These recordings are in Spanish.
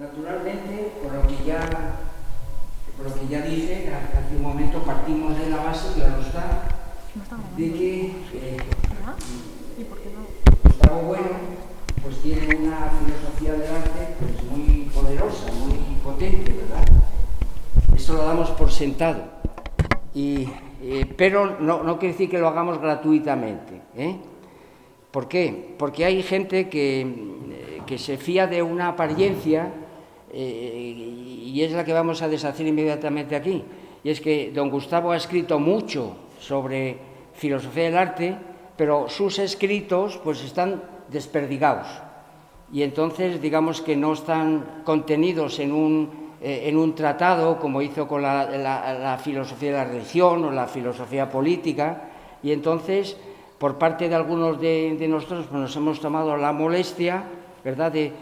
Naturalmente, por lo que ya dije, hace un momento partimos de la base, claro está, de que Gustavo Bueno pues tiene una filosofía del arte pues muy poderosa, muy potente, ¿verdad? Esto lo damos por sentado, pero no quiere decir que lo hagamos gratuitamente, ¿eh? ¿Por qué? Porque hay gente que se fía de una apariencia y es la que vamos a deshacer inmediatamente aquí. Y es que don Gustavo ha escrito mucho sobre filosofía del arte, pero sus escritos pues están desperdigados. Y entonces digamos que no están contenidos en un tratado como hizo con la filosofía de la religión o la filosofía política. Y entonces, por parte de algunos de nosotros, pues nos hemos tomado la molestia, ¿verdad?, de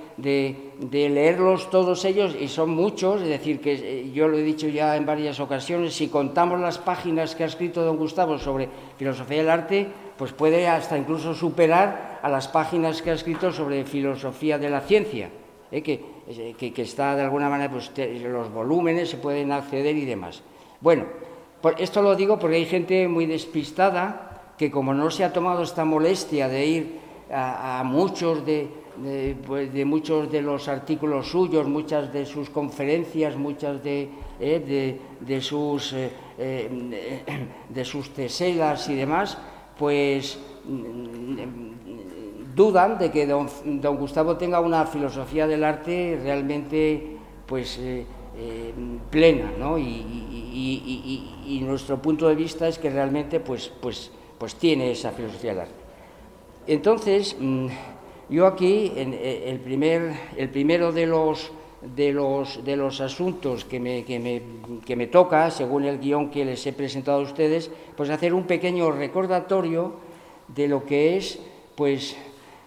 leerlos todos ellos, y son muchos. Es decir, que yo lo he dicho ya en varias ocasiones, si contamos las páginas que ha escrito don Gustavo sobre filosofía del arte, pues puede hasta incluso superar a las páginas que ha escrito sobre filosofía de la ciencia, que está de alguna manera, pues los volúmenes se pueden acceder y demás. Bueno, esto lo digo porque hay gente muy despistada que, como no se ha tomado esta molestia de ir a muchos de muchos de los artículos suyos, muchas de sus conferencias, muchas de sus teselas y demás, pues dudan de que don Gustavo tenga una filosofía del arte realmente pues plena, ¿no? Y nuestro punto de vista es que realmente pues tiene esa filosofía del arte. Entonces, yo aquí, el primero de los asuntos que me toca, según el guión que les he presentado a ustedes, pues hacer un pequeño recordatorio de lo que es pues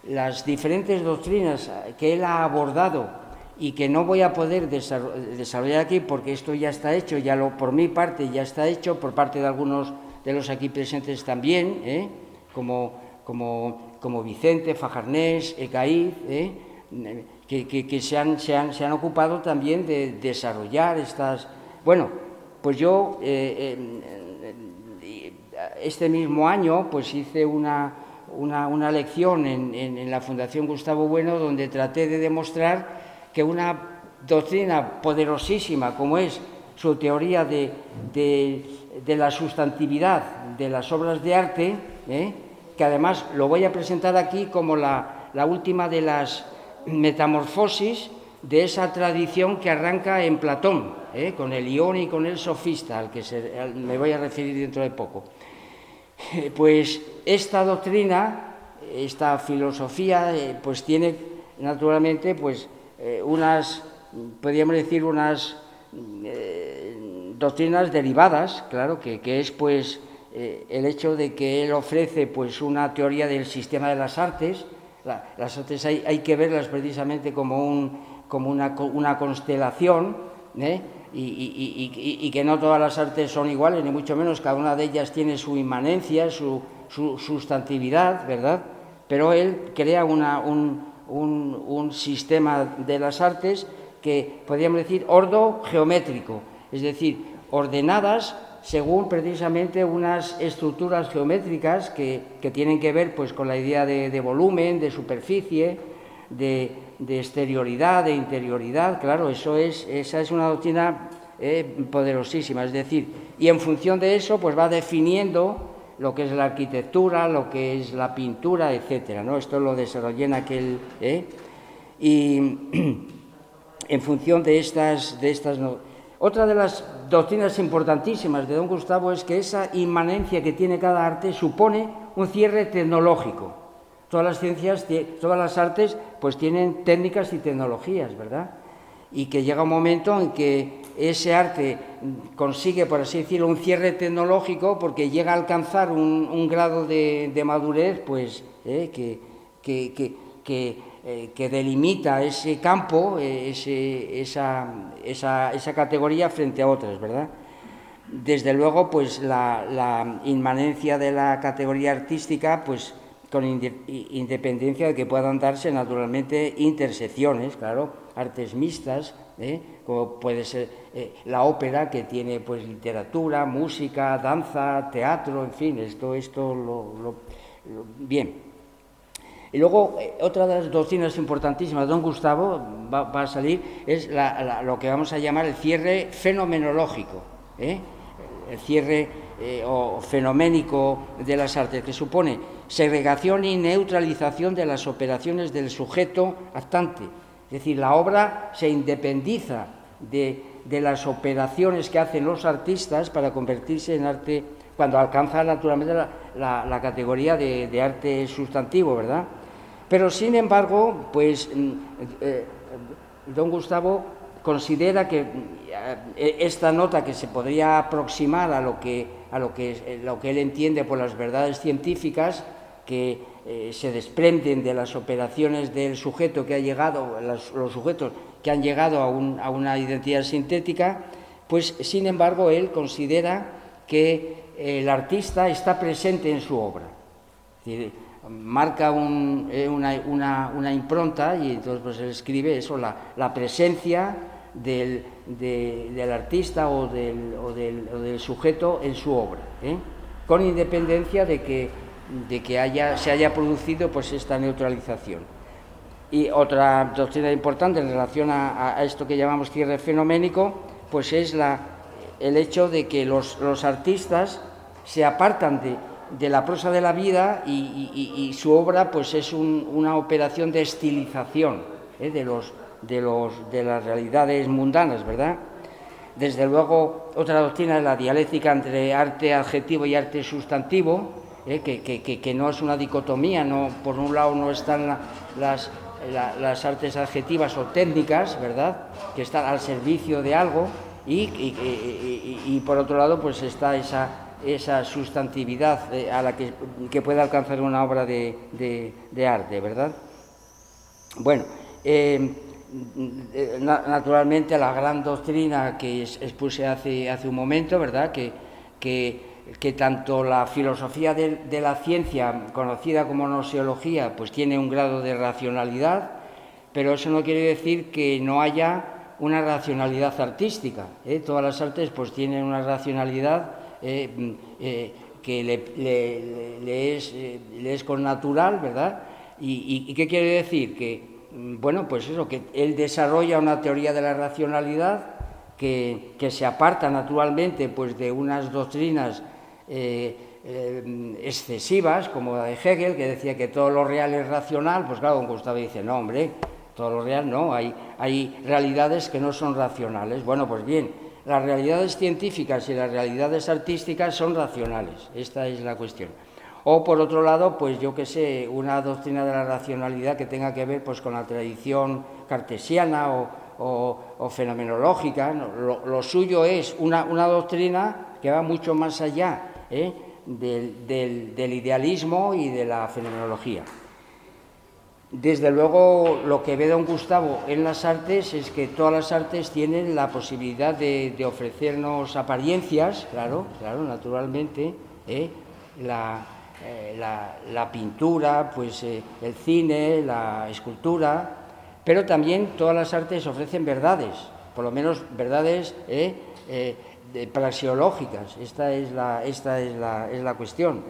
las diferentes doctrinas que él ha abordado y que no voy a poder desarrollar aquí porque esto ya está hecho, por mi parte ya está hecho, por parte de algunos de los aquí presentes también, como Vicente, Fajarnés, Ecaíz, que se han ocupado también de desarrollar estas. Bueno, pues yo este mismo año pues hice una lección en la Fundación Gustavo Bueno, donde traté de demostrar que una doctrina poderosísima como es su teoría de la sustantividad de las obras de arte, que además lo voy a presentar aquí como la última de las metamorfosis de esa tradición que arranca en Platón, con el Ión y con el sofista, al que me voy a referir dentro de poco. Pues esta doctrina, esta filosofía, pues tiene naturalmente pues podríamos decir unas doctrinas derivadas, claro, que es pues el hecho de que él ofrece pues una teoría del sistema de las artes. Las artes hay que verlas precisamente como una constelación, y que no todas las artes son iguales, ni mucho menos, cada una de ellas tiene su inmanencia, su sustantividad, ¿verdad? Pero él crea un sistema de las artes que podríamos decir ordogeométrico, es decir, ordenadas según precisamente unas estructuras geométricas que tienen que ver pues con la idea de volumen, de superficie, de exterioridad, de interioridad. Claro, esa es una doctrina poderosísima, es decir, y en función de eso pues va definiendo lo que es la arquitectura, lo que es la pintura, etcétera, ¿no? Esto lo desarrollé en aquel y en función de estas otra de las doctrinas importantísimas de don Gustavo es que esa inmanencia que tiene cada arte supone un cierre tecnológico. Todas las ciencias, todas las artes, pues tienen técnicas y tecnologías, ¿verdad? Y que llega un momento en que ese arte consigue, por así decirlo, un cierre tecnológico porque llega a alcanzar un grado de madurez, pues, que delimita ese campo, esa categoría frente a otras, ¿verdad? Desde luego, pues la inmanencia de la categoría artística, pues con independencia de que puedan darse naturalmente intersecciones, claro, artes mixtas, como puede ser la ópera, que tiene pues literatura, música, danza, teatro, en fin, bien. Y luego, otra de las doctrinas importantísimas de don Gustavo va a salir, es lo que vamos a llamar el cierre fenomenológico, el cierre o fenoménico de las artes, que supone segregación y neutralización de las operaciones del sujeto actante. Es decir, la obra se independiza de las operaciones que hacen los artistas para convertirse en arte, cuando alcanza naturalmente la categoría de arte sustantivo, ¿verdad? Pero, sin embargo, pues don Gustavo considera que esta nota, que se podría aproximar a lo que él entiende por las verdades científicas, que se desprenden de las operaciones del sujeto que ha llegado, los sujetos que han llegado a una identidad sintética, pues, sin embargo, él considera que el artista está presente en su obra. Es decir, marca una impronta, y entonces pues él escribe eso, la presencia del artista o del sujeto en su obra, con independencia de que se haya producido pues esta neutralización. Y otra doctrina importante en relación a esto que llamamos cierre fenoménico, pues es el hecho de que los artistas se apartan de la prosa de la vida, y su obra pues es una operación de estilización de las realidades mundanas, ¿verdad? Desde luego, otra doctrina es la dialéctica entre arte adjetivo y arte sustantivo, que no es una dicotomía, no, por un lado no están las artes adjetivas o técnicas, ¿verdad?, que están al servicio de algo, y por otro lado pues está esa sustantividad a la que puede alcanzar una obra de arte, ¿verdad? Bueno, naturalmente la gran doctrina que expuse hace un momento, ¿verdad?, que tanto la filosofía de la ciencia, conocida como gnoseología, pues tiene un grado de racionalidad, pero eso no quiere decir que no haya una racionalidad artística. Todas las artes pues tienen una racionalidad que le es connatural, ¿verdad? ¿Y qué quiere decir? Que, bueno, pues eso, que él desarrolla una teoría de la racionalidad que se aparta naturalmente pues de unas doctrinas excesivas, como la de Hegel, que decía que todo lo real es racional. Pues claro, don Gustavo dice, no, hombre, todo lo real no, hay realidades que no son racionales. Bueno, pues bien, las realidades científicas y las realidades artísticas son racionales, esta es la cuestión. O, por otro lado, pues yo qué sé, una doctrina de la racionalidad que tenga que ver pues con la tradición cartesiana o fenomenológica. Lo suyo es una doctrina que va mucho más allá del idealismo y de la fenomenología. Desde luego, lo que ve don Gustavo en las artes es que todas las artes tienen la posibilidad de ofrecernos apariencias, claro, naturalmente, la pintura, pues el cine, la escultura, pero también todas las artes ofrecen verdades, por lo menos verdades praxeológicas. Esta es la cuestión.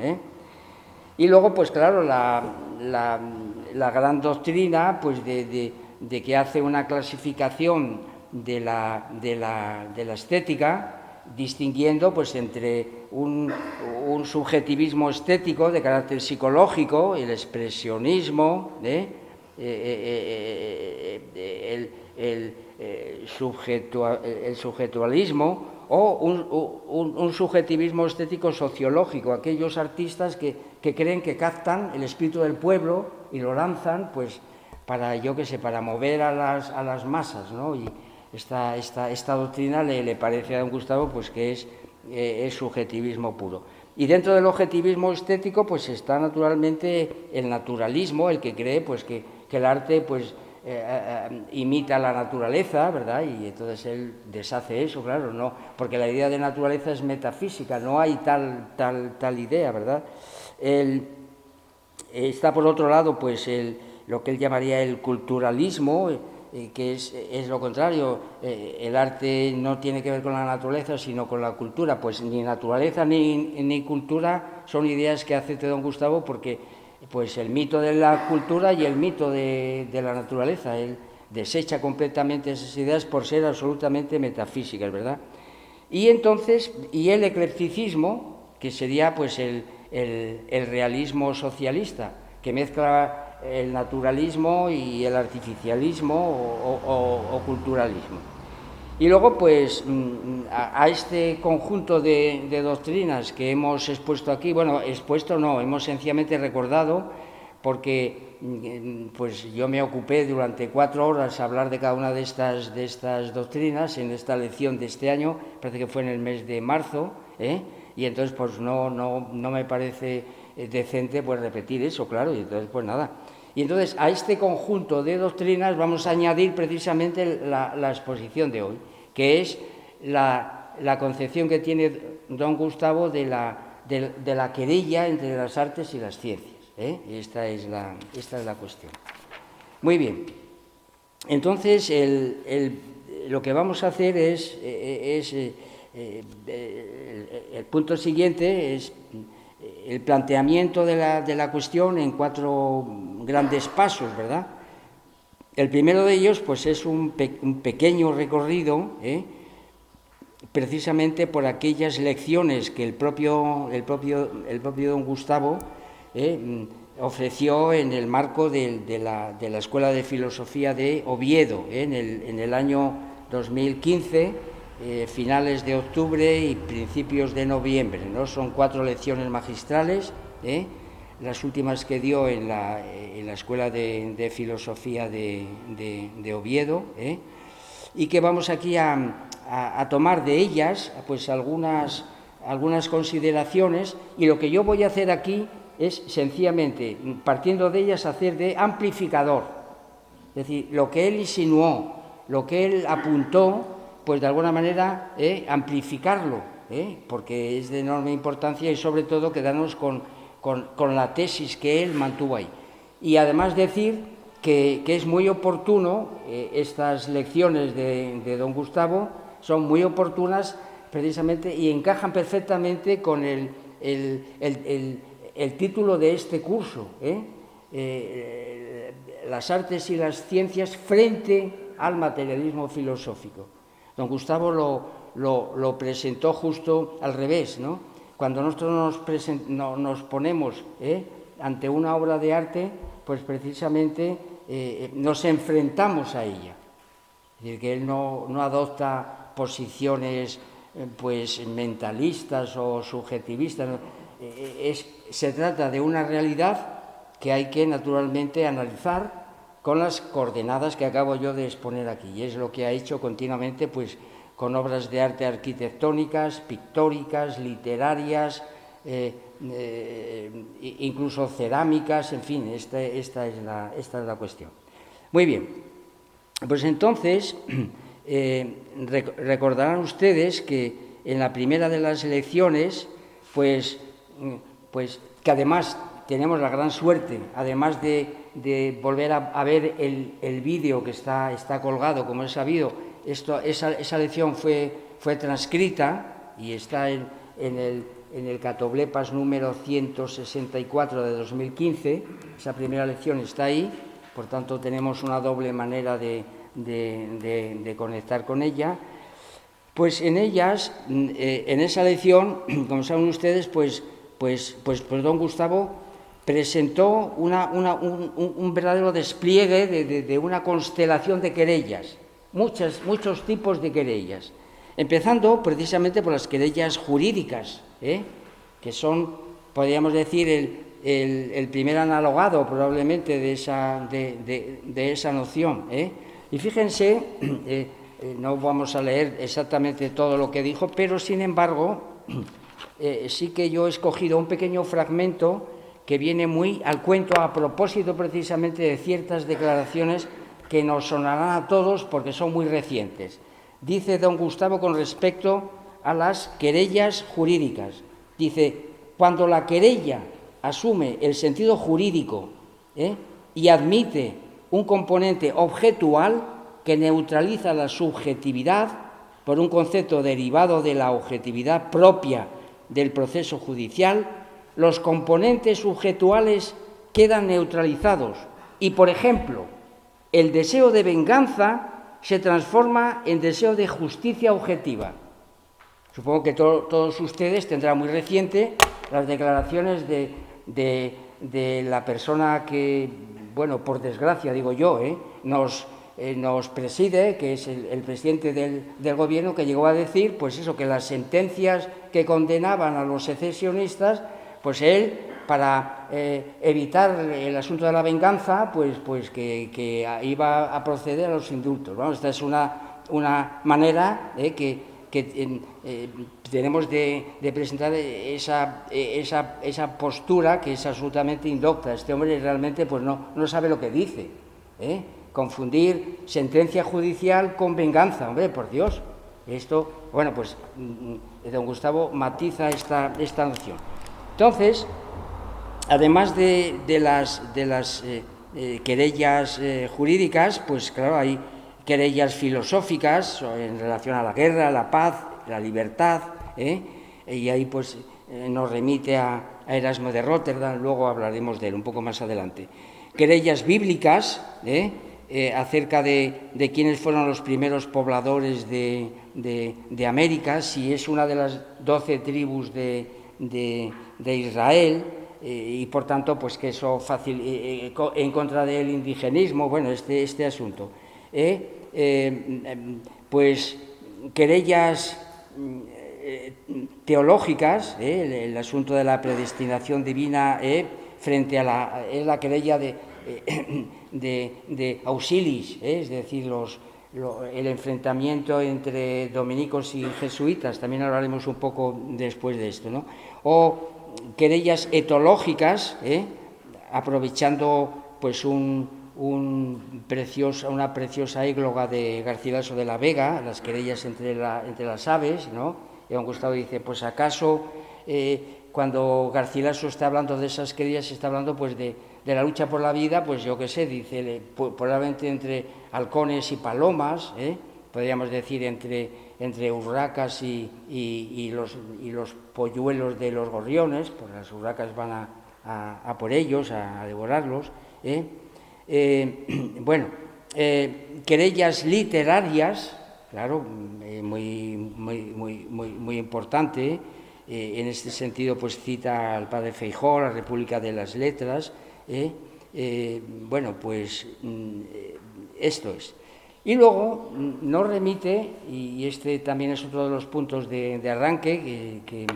Y luego, pues claro, la gran doctrina pues de que hace una clasificación de la estética, distinguiendo pues entre un subjetivismo estético de carácter psicológico, el expresionismo, el subjetualismo, o un subjetivismo estético sociológico, aquellos artistas que creen que captan el espíritu del pueblo y lo lanzan pues para, yo qué sé, para mover a las masas, ¿no? Y esta doctrina le parece a don Gustavo pues que es subjetivismo puro. Y dentro del objetivismo estético pues está naturalmente el naturalismo, el que cree pues que el arte pues imita la naturaleza, ¿verdad? Y entonces él deshace eso, claro, no, porque la idea de naturaleza es metafísica, no hay tal idea, ¿verdad? Está por otro lado pues lo que él llamaría el culturalismo, que es lo contrario, el arte no tiene que ver con la naturaleza, sino con la cultura. Pues ni naturaleza ni cultura son ideas que acepte don Gustavo, porque pues el mito de la cultura y el mito de la naturaleza, él desecha completamente esas ideas por ser absolutamente metafísicas, ¿verdad? Y entonces, y el eclecticismo, que sería pues el realismo socialista, que mezcla el naturalismo y el artificialismo o culturalismo. Y luego, pues, a este conjunto de doctrinas que hemos expuesto aquí, bueno, expuesto no, hemos sencillamente recordado, porque pues yo me ocupé durante 4 horas a hablar de cada una de estas doctrinas en esta lección de este año, parece que fue en el mes de marzo, y entonces pues no me parece decente pues repetir eso, claro, y entonces pues nada. Y entonces a este conjunto de doctrinas vamos a añadir precisamente la exposición de hoy, que es la concepción que tiene don Gustavo de la querella entre las artes y las ciencias. Esta es la cuestión. Muy bien. Entonces, lo que vamos a hacer es el punto siguiente es el planteamiento de la cuestión en 4 grandes pasos, ¿verdad? El primero de ellos, pues, es un pequeño recorrido, precisamente por aquellas lecciones que el propio don Gustavo ofreció en el marco de la Escuela de Filosofía de Oviedo, en el año 2015, finales de octubre y principios de noviembre, ¿no? Son 4 lecciones magistrales, las últimas que dio en la Escuela de Filosofía de Oviedo, y que vamos aquí a tomar de ellas pues algunas consideraciones, y lo que yo voy a hacer aquí es sencillamente, partiendo de ellas, hacer de amplificador. Es decir, lo que él insinuó, lo que él apuntó, pues de alguna manera amplificarlo, porque es de enorme importancia, y sobre todo quedarnos con la tesis que él mantuvo ahí. Y además decir que es muy oportuno, estas lecciones de don Gustavo son muy oportunas precisamente y encajan perfectamente con el título de este curso, las artes y las ciencias frente al materialismo filosófico. Don Gustavo lo presentó justo al revés, ¿no? Cuando nosotros nos ponemos ante una obra de arte, pues precisamente nos enfrentamos a ella. Es decir, que él no adopta posiciones pues mentalistas o subjetivistas, ¿no? Se trata de una realidad que hay que naturalmente analizar con las coordenadas que acabo yo de exponer aquí, y es lo que ha hecho continuamente pues con obras de arte arquitectónicas, pictóricas, literarias, incluso cerámicas, en fin, esta es la cuestión. Muy bien, pues entonces recordarán ustedes que en la primera de las lecciones, pues que además tenemos la gran suerte, además de volver a ver el vídeo que está colgado, como es sabido, esa lección fue transcrita y está en el Catoblepas número 164 de 2015, esa primera lección está ahí, por tanto tenemos una doble manera de conectar con ella. Pues en ellas, en esa lección, como saben ustedes, pues don Gustavo presentó un verdadero despliegue de una constelación de querellas, muchos tipos de querellas, empezando precisamente por las querellas jurídicas, que son, podríamos decir, el primer analogado probablemente de esa noción. Y fíjense, no vamos a leer exactamente todo lo que dijo, pero sin embargo sí que yo he escogido un pequeño fragmento que viene muy al cuento a propósito precisamente de ciertas declaraciones que nos sonarán a todos porque son muy recientes. Dice don Gustavo con respecto a las querellas jurídicas, dice: cuando la querella asume el sentido jurídico y admite un componente objetual, que neutraliza la subjetividad por un concepto derivado de la objetividad propia del proceso judicial, los componentes subjetuales quedan neutralizados y, por ejemplo, el deseo de venganza se transforma en deseo de justicia objetiva. Supongo que todos ustedes tendrán muy reciente las declaraciones de la persona que, bueno, por desgracia digo yo, nos preside, que es el presidente del gobierno, que llegó a decir, pues eso, que las sentencias que condenaban a los secesionistas, pues él, para evitar el asunto de la venganza, pues que iba a proceder a los indultos. Bueno, esta es una manera que tenemos de presentar esa postura que es absolutamente indocta. Este hombre realmente pues no sabe lo que dice, confundir sentencia judicial con venganza, hombre, por Dios. Esto, bueno, pues don Gustavo matiza esta noción. Entonces, además de las querellas jurídicas, pues claro, hay querellas filosóficas en relación a la guerra, la paz, la libertad, y ahí pues nos remite a Erasmo de Róterdam, luego hablaremos de él un poco más adelante. Querellas bíblicas, acerca de quiénes fueron los primeros pobladores de América, si es una de las 12 tribus de Israel, y por tanto pues que eso en contra del indigenismo, bueno, este asunto. Pues querellas teológicas, el asunto de la predestinación divina, frente a la querella de Auxilis, es decir, el enfrentamiento entre dominicos y jesuitas, también hablaremos un poco después de esto, ¿no? O querellas etológicas, aprovechando pues una preciosa égloga de Garcilaso de la Vega, las querellas entre las aves, ¿no? Y don Gustavo dice, pues acaso cuando Garcilaso está hablando de esas querellas, está hablando pues de la lucha por la vida, pues yo qué sé, dice, probablemente entre halcones y palomas, podríamos decir entre urracas y los polluelos de los gorriones, pues las urracas van a por ellos, a devorarlos. Bueno, querellas literarias, claro, muy importante. En este sentido, pues cita al padre Feijóo, la República de las Letras. Bueno, pues esto es. Y luego nos remite, y este también es otro de los puntos de arranque, que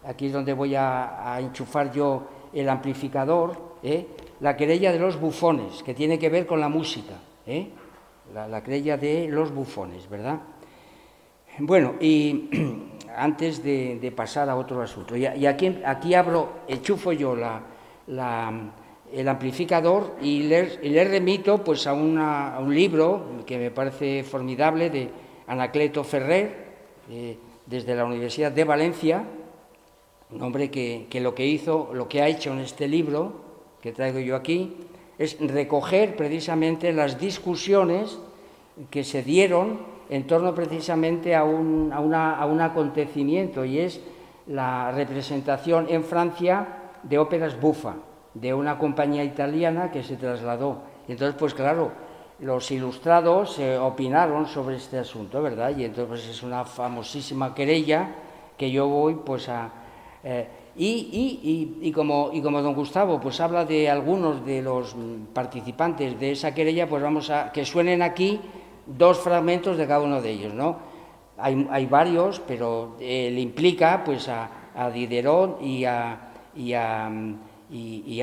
aquí es donde voy a enchufar yo el amplificador, la querella de los bufones, que tiene que ver con la música, la querella de los bufones, ¿verdad? Bueno, y antes de pasar a otro asunto, y aquí enchufo yo el amplificador y le remito pues a un libro que me parece formidable de Anacleto Ferrer, desde la Universidad de Valencia, un hombre que lo que ha hecho en este libro que traigo yo aquí es recoger precisamente las discusiones que se dieron en torno precisamente a un acontecimiento, y es la representación en Francia de óperas bufa, de una compañía italiana que se trasladó. Y entonces, pues claro, los ilustrados opinaron sobre este asunto, ¿verdad? Y entonces pues, es una famosísima querella que yo voy pues y como don Gustavo pues habla de algunos de los participantes de esa querella, pues vamos a que suenen aquí dos fragmentos de cada uno de ellos, ¿no? Hay varios, pero le implica pues a Diderot y a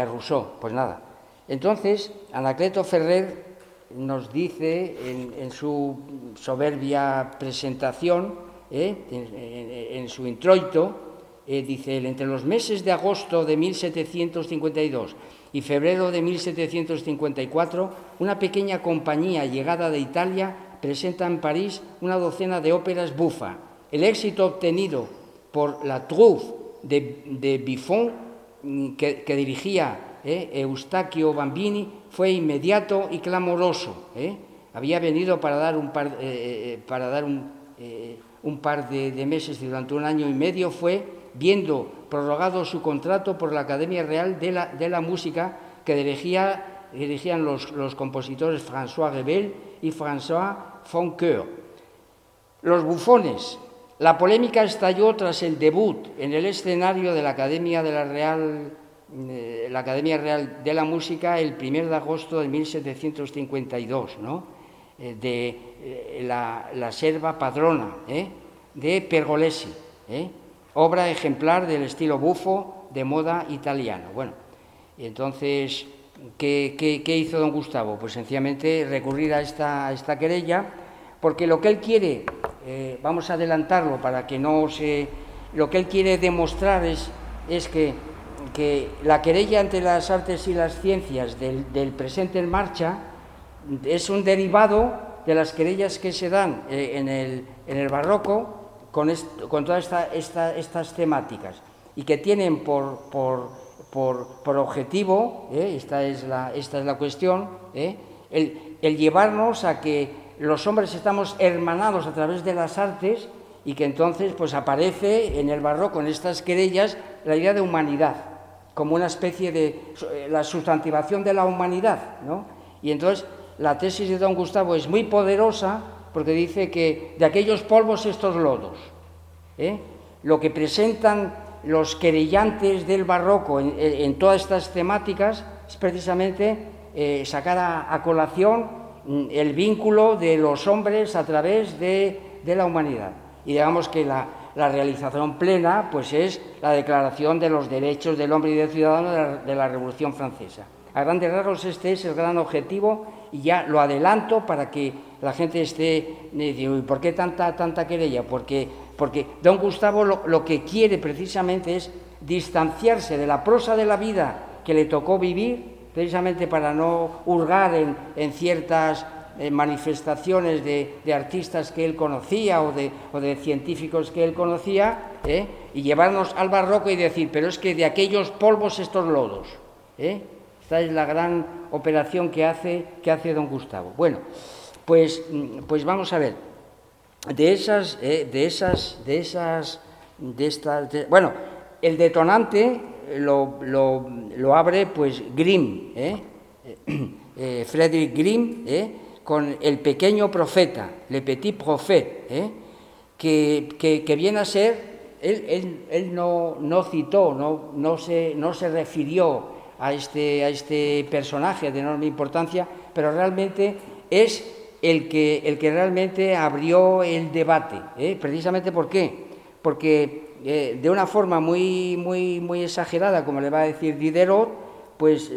Rousseau. Pues nada. Entonces, Anacleto Ferrer nos dice en su soberbia presentación, en su introito, dice él, entre los meses de agosto de 1752 y febrero de 1754, una pequeña compañía llegada de Italia presenta en París una docena de óperas bufa. El éxito obtenido por la troupe de Buffon, que dirigía Eustaquio Bambini, fue inmediato y clamoroso. había venido para dar un par de meses durante 1 año y medio, fue viendo prorrogado su contrato por la Academia Real de la Música que dirigían los compositores François Rebel y François Foncoeur. Los bufones. La polémica estalló tras el debut en el escenario de la Academia Real de la Música el 1 de agosto de 1752, ¿no? De la serva padrona, de Pergolesi, obra ejemplar del estilo bufo de moda italiano. Bueno, entonces, ¿qué hizo don Gustavo? Pues sencillamente recurrir a esta querella, porque lo que él quiere, vamos a adelantarlo para que no se... Lo que él quiere demostrar es que la querella ante las artes y las ciencias del presente en marcha es un derivado de las querellas que se dan en el barroco con todas estas temáticas, y que tienen por objetivo, esta es la cuestión, el llevarnos a que los hombres estamos hermanados a través de las artes, y que entonces pues aparece en el barroco, en estas querellas, la idea de humanidad, como una especie de la sustantivación de la humanidad, ¿no? Y entonces la tesis de don Gustavo es muy poderosa, porque dice que de aquellos polvos estos lodos, lo que presentan los querellantes del barroco en todas estas temáticas es precisamente sacar a colación el vínculo de los hombres a través de la humanidad. Y digamos que la realización plena pues es la declaración de los derechos del hombre y del ciudadano de la Revolución Francesa. A grandes rasgos este es el gran objetivo, y ya lo adelanto para que la gente esté... ¿Y por qué tanta querella? Porque don Gustavo lo que quiere precisamente es distanciarse de la prosa de la vida que le tocó vivir, precisamente para no hurgar en ciertas manifestaciones de artistas que él conocía o de científicos que él conocía, y llevarnos al barroco y decir, pero es que de aquellos polvos estos lodos. Esta es la gran operación que hace don Gustavo. Bueno, pues vamos a ver. Bueno, el detonante lo abre pues Grimm, Friedrich Grimm, con El pequeño profeta, Le Petit Prophète, que viene a ser, él no citó, no se refirió a este personaje de enorme importancia, pero realmente es el que realmente abrió el debate, precisamente ¿por qué? Porque de una forma muy exagerada, como le va a decir Diderot, pues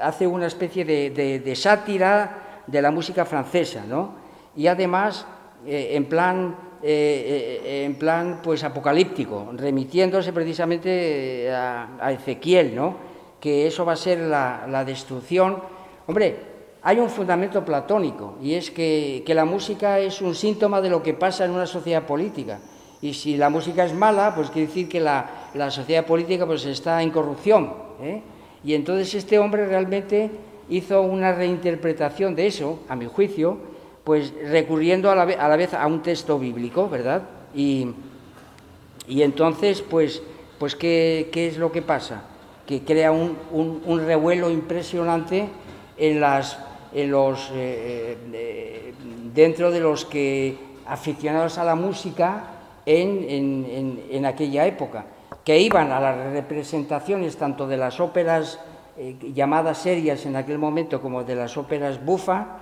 hace una especie de sátira de la música francesa, ¿no? Y además en plan pues apocalíptico, remitiéndose precisamente a Ezequiel, ¿no? Que eso va a ser la destrucción. Hombre, hay un fundamento platónico, y es que la música es un síntoma de lo que pasa en una sociedad política. Y si la música es mala, pues quiere decir que la sociedad política pues está en corrupción, Y entonces este hombre realmente hizo una reinterpretación de eso, a mi juicio, pues recurriendo a la vez a un texto bíblico, ¿verdad? Y entonces, pues ¿qué es lo que pasa? Que crea un revuelo impresionante dentro de los que aficionados a la música en aquella época, que iban a las representaciones tanto de las óperas llamadas serias en aquel momento como de las óperas bufa,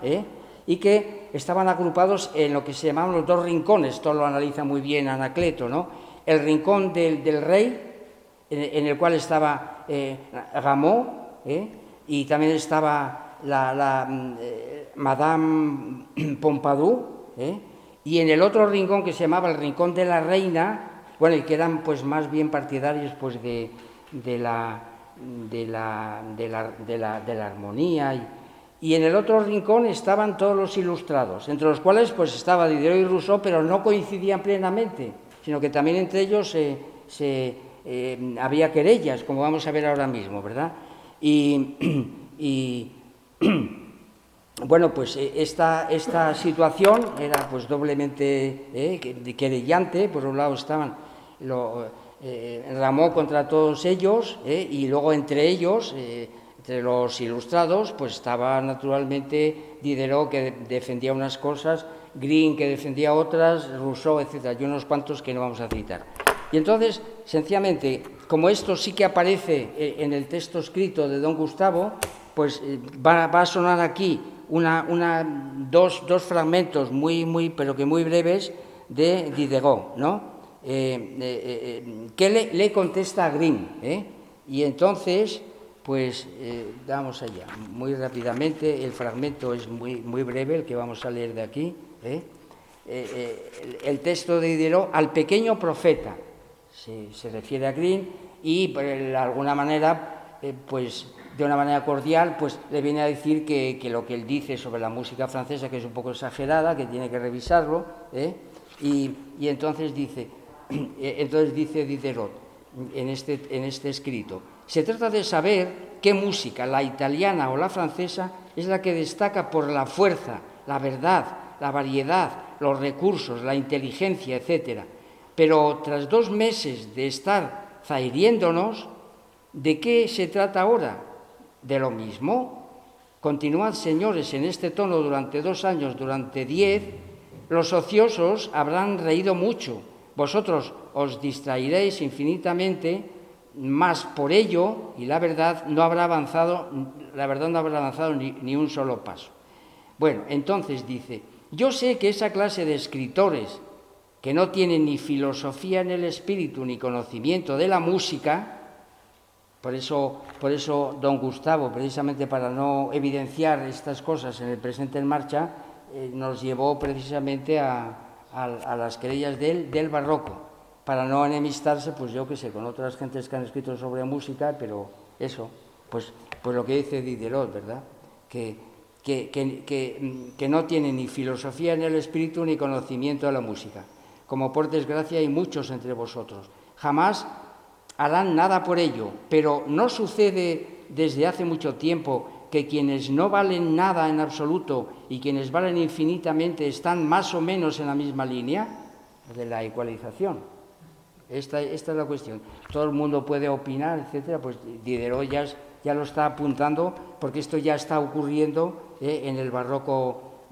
y que estaban agrupados en lo que se llamaban los dos rincones. Esto lo analiza muy bien Anacleto, ¿no? El rincón del rey, en el cual estaba Rameau, y también estaba la Madame Pompadour, y en el otro rincón, que se llamaba el rincón de la reina, bueno, y que eran pues más bien partidarios pues de la armonía, y en el otro rincón estaban todos los ilustrados, entre los cuales pues estaba Diderot y Rousseau, pero no coincidían plenamente, sino que también entre ellos había querellas, como vamos a ver ahora mismo, ¿verdad? Y bueno, pues esta situación era pues doblemente querellante. Por un lado estaban Rameau contra todos ellos, y luego entre ellos, entre los ilustrados, pues estaba naturalmente Diderot, que defendía unas cosas, Green, que defendía otras, Rousseau, etc., y unos cuantos que no vamos a citar. Y entonces, sencillamente, como esto sí que aparece en el texto escrito de don Gustavo, pues va a sonar aquí dos fragmentos pero que muy breves de Diderot, ¿no? Que le contesta a Green, y entonces, pues vamos allá, muy rápidamente. El fragmento es muy breve, el que vamos a leer de aquí, el texto de Diderot: al pequeño profeta, se refiere a Green, y de alguna manera, pues de una manera cordial, pues le viene a decir que lo que él dice sobre la música francesa, que es un poco exagerada, que tiene que revisarlo, y entonces dice Diderot en este escrito: se trata de saber qué música, la italiana o la francesa, es la que destaca por la fuerza, la verdad, la variedad, los recursos, la inteligencia, etc. Pero tras 2 meses de estar zahiriéndonos, ¿de qué se trata ahora? ¿De lo mismo? Continuad, señores, en este tono durante 2 años, durante 10, los ociosos habrán reído mucho, vosotros os distraeréis infinitamente, mas por ello, y la verdad no habrá avanzado ni un solo paso. Bueno, entonces dice: yo sé que esa clase de escritores que no tienen ni filosofía en el espíritu ni conocimiento de la música, por eso don Gustavo, precisamente para no evidenciar estas cosas en el presente en marcha, nos llevó precisamente a las querellas del barroco, para no enemistarse, pues yo qué sé, con otras gentes que han escrito sobre música, pero eso, pues lo que dice Diderot, ¿verdad? Que no tiene ni filosofía en el espíritu ni conocimiento de la música. Como por desgracia hay muchos entre vosotros. Jamás harán nada por ello, pero ¿no sucede desde hace mucho tiempo que quienes no valen nada en absoluto y quienes valen infinitamente están más o menos en la misma línea? De la ecualización. Esta es la cuestión. Todo el mundo puede opinar, etcétera. Pues Diderot ya lo está apuntando, porque esto ya está ocurriendo en el barroco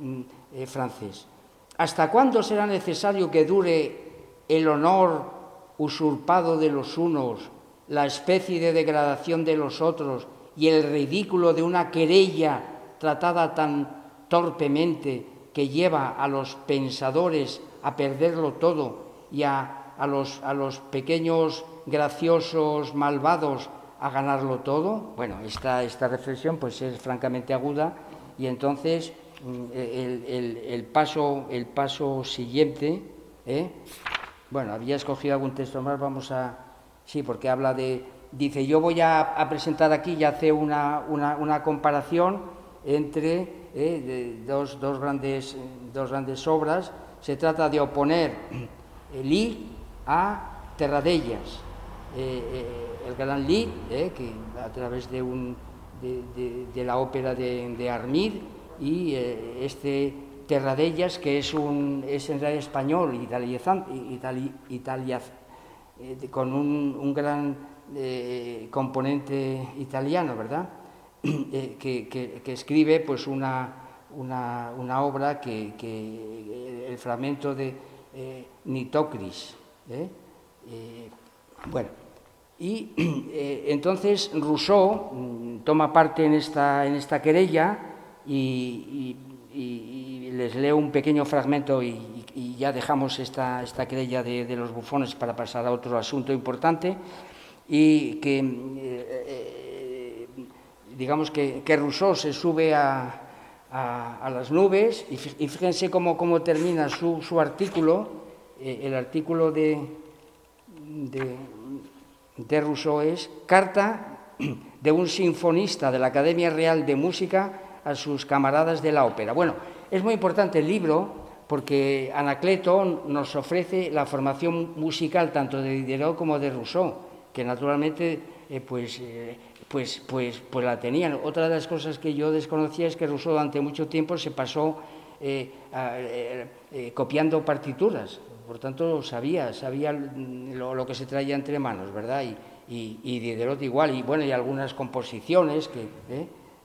francés. ¿Hasta cuándo será necesario que dure el honor usurpado de los unos, la especie de degradación de los otros y el ridículo de una querella tratada tan torpemente, que lleva a los pensadores a perderlo todo y a los pequeños graciosos malvados a ganarlo todo? Bueno, esta reflexión pues es francamente aguda, y entonces el paso siguiente, bueno, había escogido algún texto más, sí, porque dice: yo voy a presentar aquí y hace una comparación entre dos grandes obras. Se trata de oponer Lis a Terradellas. El gran Lis, que a través de la ópera de Armide, y Terradellas, que es en realidad español, con un gran componente italiano, ¿verdad? Que escribe pues una obra el fragmento de Nitocris. Bueno, y entonces Rousseau toma parte en esta querella, y les leo un pequeño fragmento y ya dejamos esta querella de los bufones para pasar a otro asunto importante, y que digamos que Rousseau se sube a las nubes, y fíjense cómo termina su artículo. El artículo de Rousseau es: carta de un sinfonista de la Academia Real de Música a sus camaradas de la ópera. Bueno, es muy importante el libro, porque Anacleto nos ofrece la formación musical tanto de Diderot como de Rousseau, que naturalmente la tenían. Otra de las cosas que yo desconocía es que Rousseau durante mucho tiempo se pasó copiando partituras, por tanto sabía lo que se traía entre manos, ¿verdad? Y Diderot igual, y bueno, y algunas composiciones,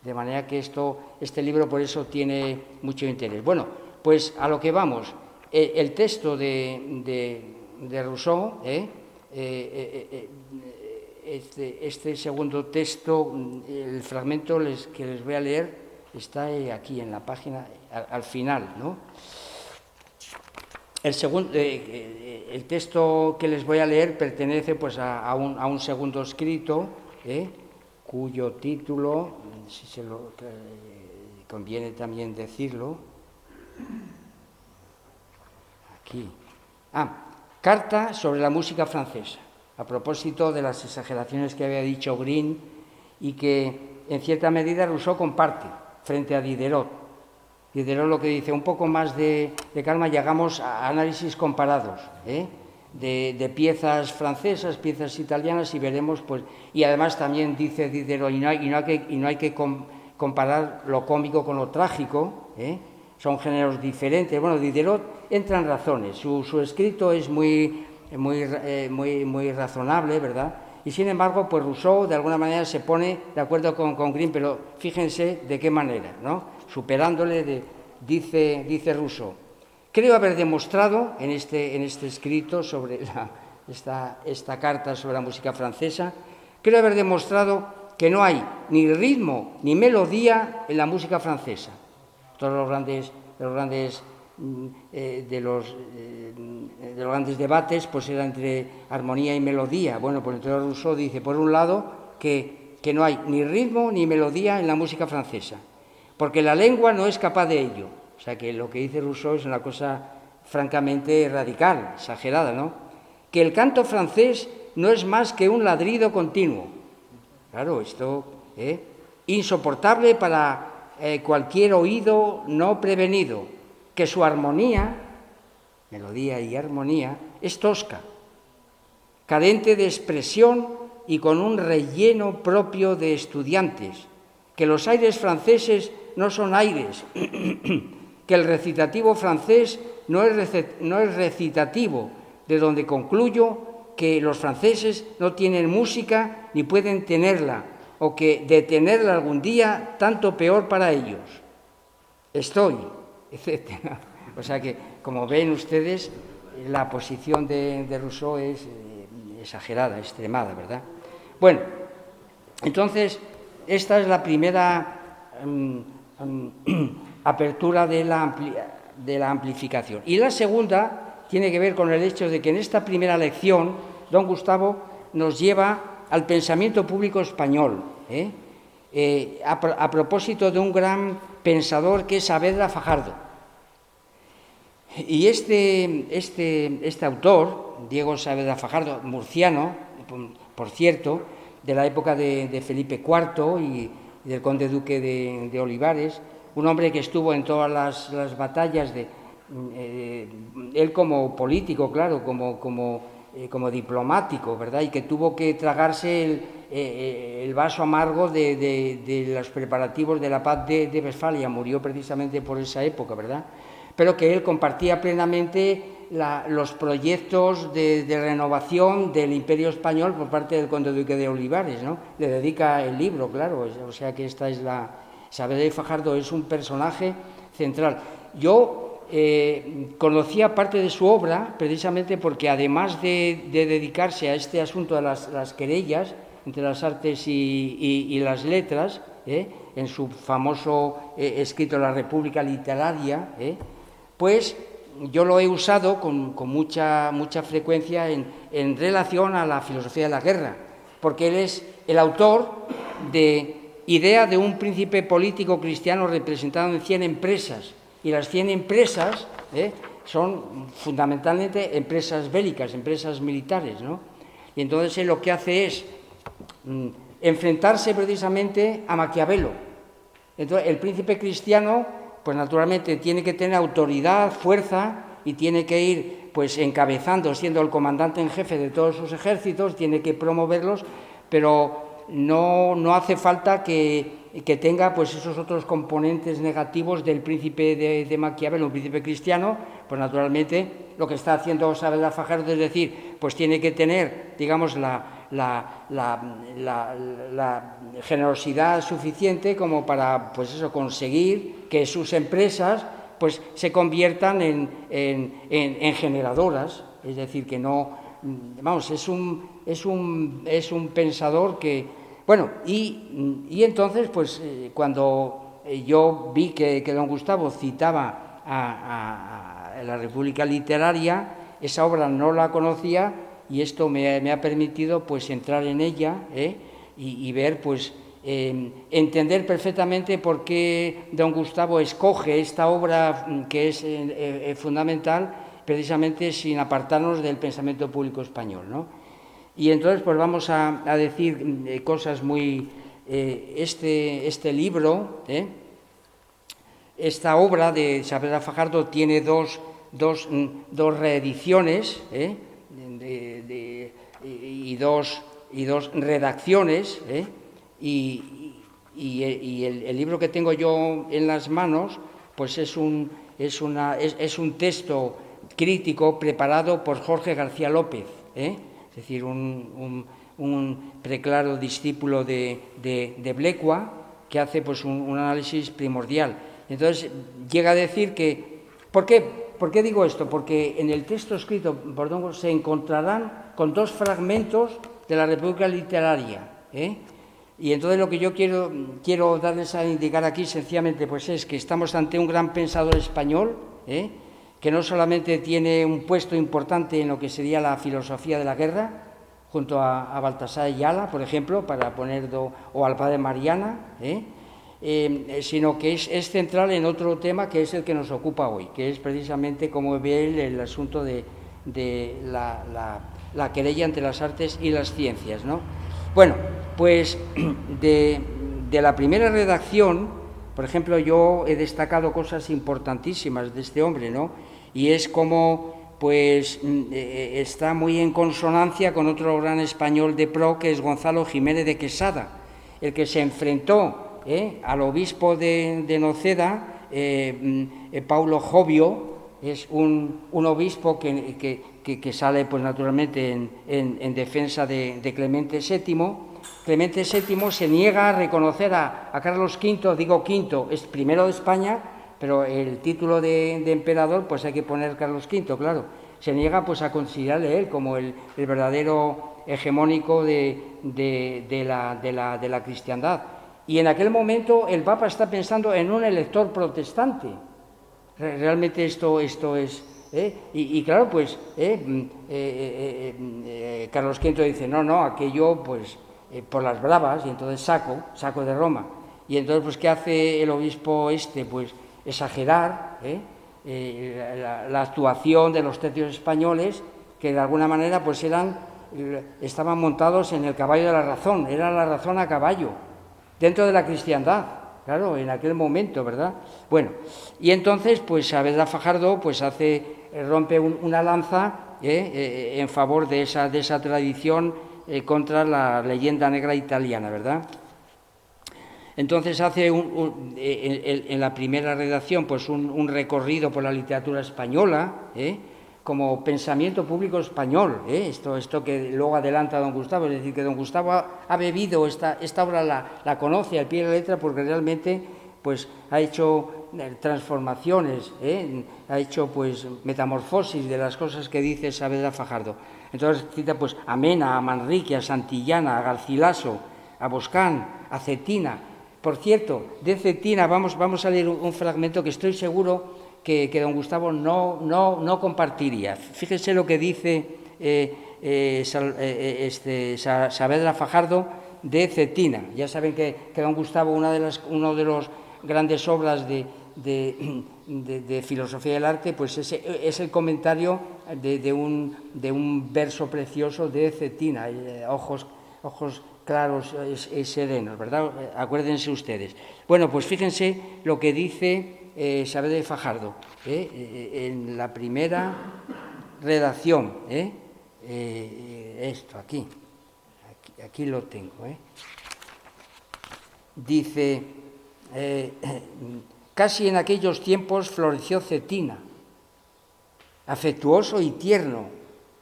de manera que este libro por eso tiene mucho interés. Bueno, pues a lo que vamos, el texto de Rousseau, este segundo texto, el fragmento que les voy a leer, está aquí en la página, al final, ¿no? El texto que les voy a leer pertenece pues a un segundo escrito, cuyo título, si se lo conviene también decirlo, aquí, Carta sobre la música francesa, a propósito de las exageraciones que había dicho Green y que en cierta medida Rousseau comparte frente a Diderot. Diderot lo que dice, un poco más de calma, llegamos a análisis comparados, de piezas francesas, piezas italianas, y veremos, pues, y además también dice Diderot, y no hay que comparar lo cómico con lo trágico, son géneros diferentes. Bueno, Diderot entra en razones, su escrito es muy razonable, ¿verdad? Y sin embargo, pues Rousseau de alguna manera se pone de acuerdo con Green, pero fíjense de qué manera, ¿no? Superándole, dice Rousseau, creo haber demostrado en este escrito sobre esta carta sobre la música francesa, creo haber demostrado que no hay ni ritmo ni melodía en la música francesa. Todos los grandes debates pues eran entre armonía y melodía. Bueno, pues entonces Rousseau dice, por un lado, que no hay ni ritmo ni melodía en la música francesa, porque la lengua no es capaz de ello. O sea que lo que dice Rousseau es una cosa francamente radical, exagerada, ¿no? Que el canto francés no es más que un ladrido continuo. Claro, esto insoportable para cualquier oído no prevenido, que su armonía, melodía y armonía, es tosca, carente de expresión y con un relleno propio de estudiantes, que los aires franceses no son aires, que el recitativo francés no es recitativo, de donde concluyo que los franceses no tienen música ni pueden tenerla, o que de tenerla algún día, tanto peor para ellos. Estoy, etcétera. O sea que, como ven ustedes, la posición de Rousseau es exagerada, extremada, ¿verdad? Bueno, entonces, esta es la primera apertura de la amplificación. Y la segunda tiene que ver con el hecho de que en esta primera lección, don Gustavo nos lleva al pensamiento público español, a propósito de un gran pensador que es Saavedra Fajardo. Y este autor, Diego Saavedra Fajardo, murciano, por cierto, de la época de Felipe IV y del conde duque de Olivares, un hombre que estuvo en todas las batallas, él como político, claro, como diplomático, ¿verdad? Y que tuvo que tragarse el vaso amargo de los preparativos de la paz de Westfalia, murió precisamente por esa época, ¿verdad? Pero que él compartía plenamente los proyectos de renovación del Imperio Español por parte del conde duque de Olivares, ¿no? Le dedica el libro, claro, o sea que esta es Saavedra Fajardo es un personaje central. Yo conocía parte de su obra precisamente porque además de dedicarse a este asunto de las querellas entre las artes y las letras, en su famoso escrito La República Literaria, pues yo lo he usado con mucha frecuencia en relación a la filosofía de la guerra, porque él es el autor de Idea de un príncipe político cristiano representado en 100 empresas, y las 100 empresas son fundamentalmente empresas bélicas, empresas militares, ¿no? Y entonces él lo que hace es enfrentarse precisamente a Maquiavelo. Entonces el príncipe cristiano, pues naturalmente tiene que tener autoridad, fuerza, y tiene que ir pues encabezando, siendo el comandante en jefe de todos sus ejércitos, tiene que promoverlos, pero no hace falta que tenga pues esos otros componentes negativos del príncipe de Maquiavelo, un príncipe cristiano. Pues naturalmente lo que está haciendo Saavedra Fajardo es decir, pues tiene que tener, digamos, la generosidad suficiente como para, pues eso, conseguir que sus empresas pues se conviertan en generadoras, es decir, que no, vamos, es un pensador que, bueno, y entonces, pues cuando yo vi que don Gustavo citaba a la República Literaria, esa obra no la conocía y esto me ha permitido pues entrar en ella y ver, pues, entender perfectamente por qué don Gustavo escoge esta obra que es fundamental, precisamente sin apartarnos del pensamiento público español, ¿no? Y entonces pues vamos a decir cosas muy... este libro, esta obra de Saavedra Fajardo tiene dos reediciones y dos redacciones, y el libro que tengo yo en las manos pues es un texto crítico preparado por Jorge García López, es decir, un preclaro discípulo de Blecua, que hace pues un análisis primordial. Entonces llega a decir que, ¿por qué digo esto? Porque en el texto escrito por don se encontrarán con dos fragmentos de la República Literaria, y entonces lo que yo quiero darles a indicar aquí sencillamente pues es que estamos ante un gran pensador español, que no solamente tiene un puesto importante en lo que sería la filosofía de la guerra, junto a Baltasar Ayala, por ejemplo, para poner, o al padre Mariana, sino que es central en otro tema que es el que nos ocupa hoy, que es precisamente, como ve él, el asunto de la querella entre las artes y las ciencias, ¿no? Bueno, pues de la primera redacción, por ejemplo, yo he destacado cosas importantísimas de este hombre, ¿no? Y es como, pues, está muy en consonancia con otro gran español de pro, que es Gonzalo Jiménez de Quesada, el que se enfrentó al obispo de Noceda, Paulo Jovio, es un obispo que sale, pues, naturalmente en defensa de Clemente VII. Clemente VII se niega a reconocer a Carlos V, digo V, es primero de España, pero el título de emperador, pues hay que poner Carlos V, claro. Se niega pues a considerarle él como el verdadero hegemónico de la cristiandad. Y en aquel momento el Papa está pensando en un elector protestante. Realmente esto es... Y claro, pues Carlos V dice, no, aquello pues por las bravas, y entonces saco de Roma. Y entonces, pues, ¿qué hace el obispo pues exagerar la actuación de los tercios españoles, que de alguna manera pues estaban montados en el caballo de la razón, era la razón a caballo, dentro de la cristiandad, claro, en aquel momento, ¿verdad? Bueno, y entonces pues Saavedra Fajardo pues rompe una lanza en favor de esa tradición contra la leyenda negra italiana, ¿verdad? Entonces hace en la primera redacción pues un recorrido por la literatura española, como pensamiento público español, esto que luego adelanta don Gustavo, es decir, que don Gustavo ha bebido esta obra, la conoce al pie de la letra, porque realmente pues ha hecho transformaciones, ha hecho pues metamorfosis de las cosas que dice Saavedra Fajardo. Entonces cita pues a Mena, a Manrique, a Santillana, a Garcilaso, a Boscán, a Cetina. Por cierto, de Cetina vamos a leer un fragmento que estoy seguro que don Gustavo no compartiría. Fíjense lo que dice Saavedra Fajardo de Cetina. Ya saben que don Gustavo, uno de los grandes obras de filosofía del arte, pues es el comentario de un verso precioso de Cetina, ojos claros y serenos, ¿verdad? Acuérdense ustedes. Bueno, pues fíjense lo que dice Saavedra Fajardo en la primera redacción. Esto, aquí lo tengo. dice, casi en aquellos tiempos floreció Cetina, afectuoso y tierno,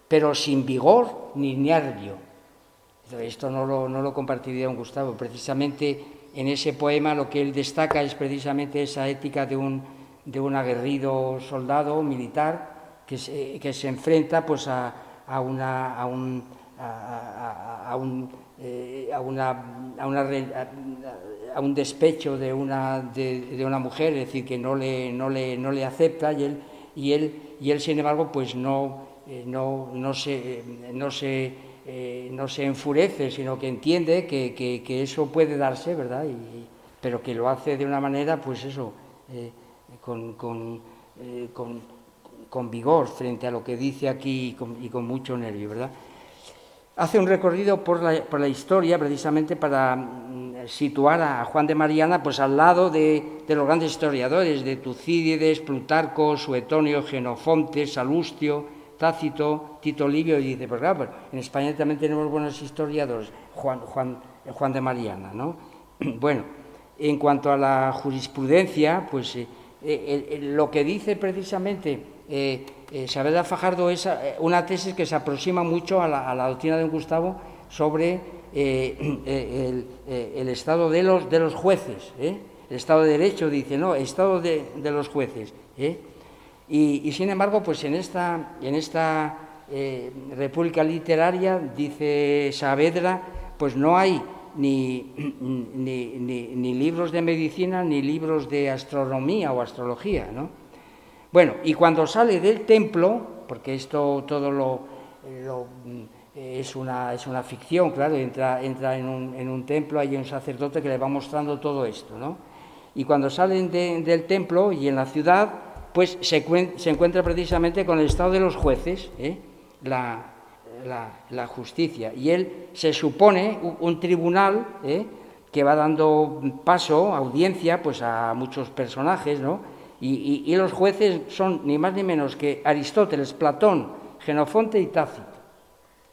pero sin vigor ni nervio. Esto no lo compartiría don Gustavo. Precisamente en ese poema lo que él destaca es precisamente esa ética de un aguerrido soldado militar que se enfrenta pues a un despecho de una mujer, es decir, que no le acepta, y él sin embargo pues no se enfurece, sino que entiende que eso puede darse, ¿verdad? Pero que lo hace de una manera, pues eso, con vigor frente a lo que dice aquí y con mucho nervio, ¿verdad? Hace un recorrido por la historia precisamente para situar a Juan de Mariana pues al lado de los grandes historiadores, de Tucídides, Plutarco, Suetonio, Jenofonte, Salustio, Tácito, Tito Livio, y dice, pues claro, pues en España también tenemos buenos historiadores, Juan de Mariana, ¿no? Bueno, en cuanto a la jurisprudencia, pues lo que dice precisamente Saavedra Fajardo es una tesis que se aproxima mucho a la doctrina de don Gustavo sobre el estado de los jueces, el estado de derecho, dice, no, el estado de los jueces, y sin embargo, pues en esta república literaria, dice Saavedra, pues no hay ni libros de medicina ni libros de astronomía o astrología, ¿no? Bueno, y cuando sale del templo, porque esto todo es una ficción, claro, entra en un templo, hay un sacerdote que le va mostrando todo esto, ¿no? Y cuando salen del templo y en la ciudad, pues se encuentra precisamente con el estado de los jueces, la justicia. Y él se supone un tribunal que va dando paso, audiencia, pues a muchos personajes, ¿no? Y los jueces son ni más ni menos que Aristóteles, Platón, Jenofonte y Tácito.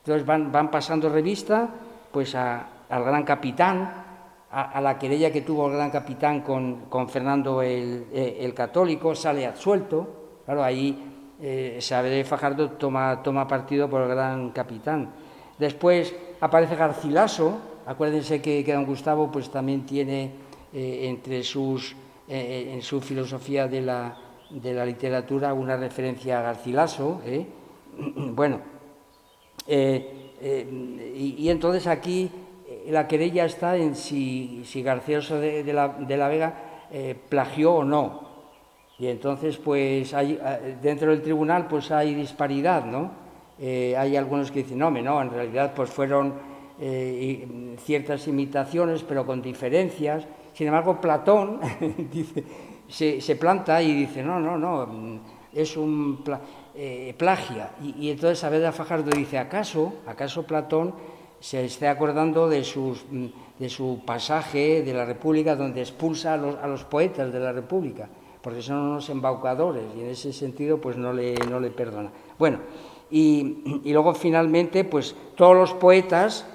Entonces van pasando revista pues al gran capitán, a la querella que tuvo el gran capitán con Fernando el Católico, sale absuelto. Claro, ahí Saavedra Fajardo toma partido por el gran capitán. Después aparece Garcilaso. Acuérdense que don Gustavo pues también tiene entre en su filosofía de la literatura una referencia a Garcilaso. Bueno, y entonces aquí la querella está en si Garcilaso de la Vega plagió o no. Y entonces, pues, dentro del tribunal pues hay disparidad, ¿no? Hay algunos que dicen, no, en realidad pues fueron ciertas imitaciones, pero con diferencias. Sin embargo, Platón dice, se planta y dice, no, es un plagia. Y entonces Saavedra Fajardo dice, ¿acaso Platón se esté acordando de su pasaje de la República donde expulsa a los poetas de la República? Porque son unos embaucadores y en ese sentido pues no le perdona. Bueno, y luego finalmente pues todos los poetas,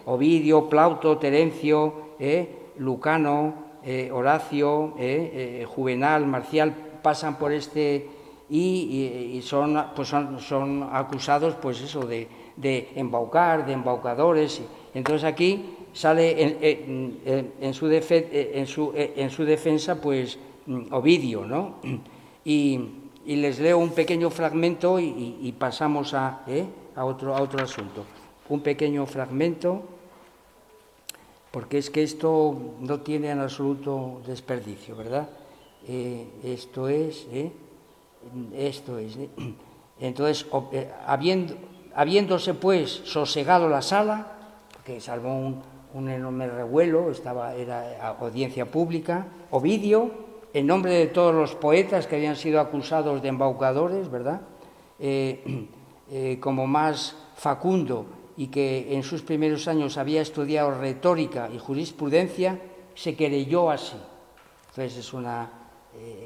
Ovidio, Plauto, Terencio, Lucano, Horacio, Juvenal, Marcial, pasan por y son acusados pues eso de embaucar, de embaucadores. Entonces aquí sale en su defensa pues Ovidio, ¿no? Y les leo un pequeño fragmento y pasamos a otro asunto. Un pequeño fragmento, porque es que esto no tiene en absoluto desperdicio, ¿verdad? Esto es. Entonces, habiéndose pues sosegado la sala, que salvó un enorme revuelo, era audiencia pública, Ovidio, en nombre de todos los poetas que habían sido acusados de embaucadores, ¿verdad? Como más Facundo, y que en sus primeros años había estudiado retórica y jurisprudencia, se querelló así. Entonces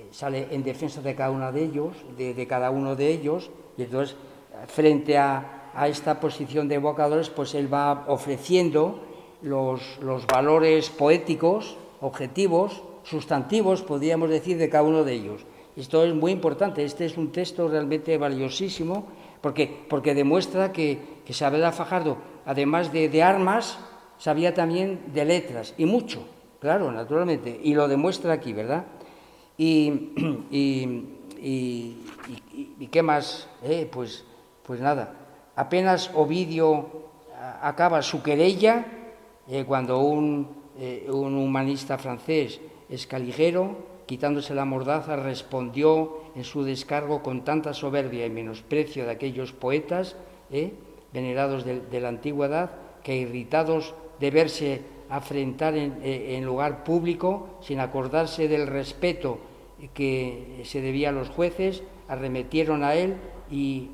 sale en defensa de cada uno de ellos, de cada uno de ellos, y entonces frente a esta posición de embaucadores, pues él va ofreciendo los valores poéticos objetivos, sustantivos, podríamos decir, de cada uno de ellos. Esto es muy importante, este es un texto realmente valiosísimo, porque demuestra que Saavedra Fajardo, además de armas, sabía también de letras, y mucho, claro, naturalmente, y lo demuestra aquí, ¿verdad? ¿Y qué más? Pues nada, apenas Ovidio acaba su querella, cuando un humanista francés, Escaligero, quitándose la mordaza, respondió en su descargo con tanta soberbia y menosprecio de aquellos poetas venerados de la antigüedad, que irritados de verse afrentar en lugar público, sin acordarse del respeto que se debía a los jueces, arremetieron a él y,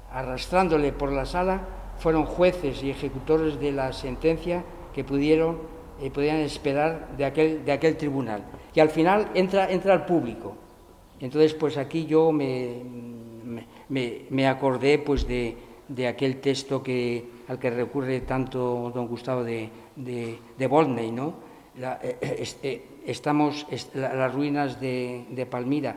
arrastrándole por la sala, fueron jueces y ejecutores de la sentencia que podían esperar de aquel tribunal. Y al final entra al público. Entonces, pues aquí yo me acordé pues de aquel texto al que recurre tanto don Gustavo de Volney, ¿no? Las ruinas de Palmira,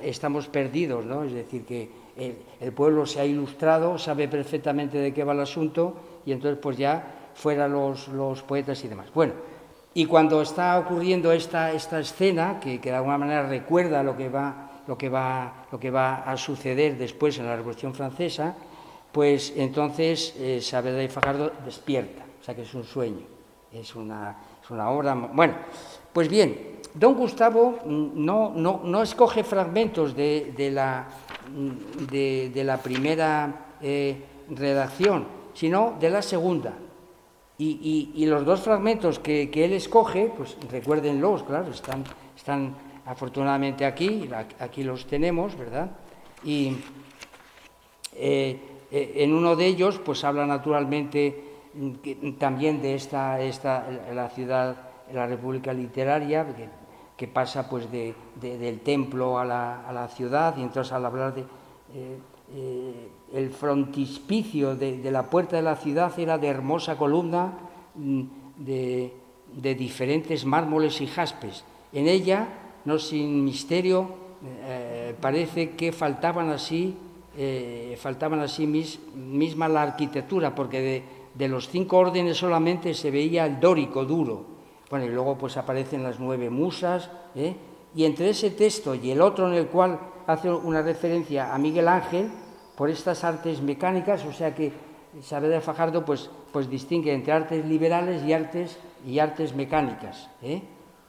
estamos perdidos, ¿no? Es decir, que el pueblo se ha ilustrado, sabe perfectamente de qué va el asunto, y entonces pues ya fuera los poetas y demás. Bueno, y cuando está ocurriendo esta escena, que de alguna manera recuerda lo que va a suceder después en la Revolución Francesa, pues entonces Saavedra y Fajardo despierta, o sea que es un sueño, es una obra. Bueno, pues bien, don Gustavo no escoge fragmentos de la primera redacción, sino de la segunda. Y los dos fragmentos que él escoge, pues recuérdenlos, claro, están afortunadamente aquí los tenemos, ¿verdad? Y en uno de ellos, pues habla naturalmente también de la ciudad, la República Literaria, que pasa pues del templo a la ciudad, y entonces al hablar de el frontispicio de la puerta de la ciudad era de hermosa columna de diferentes mármoles y jaspes. En ella, no sin misterio, parece que faltaban así misma la arquitectura, porque de los 5 órdenes solamente se veía el dórico duro. Bueno, y luego pues aparecen las 9 musas, y entre ese texto y el otro en el cual hace una referencia a Miguel Ángel, por estas artes mecánicas, o sea que Saavedra de Fajardo pues distingue entre artes liberales y artes mecánicas.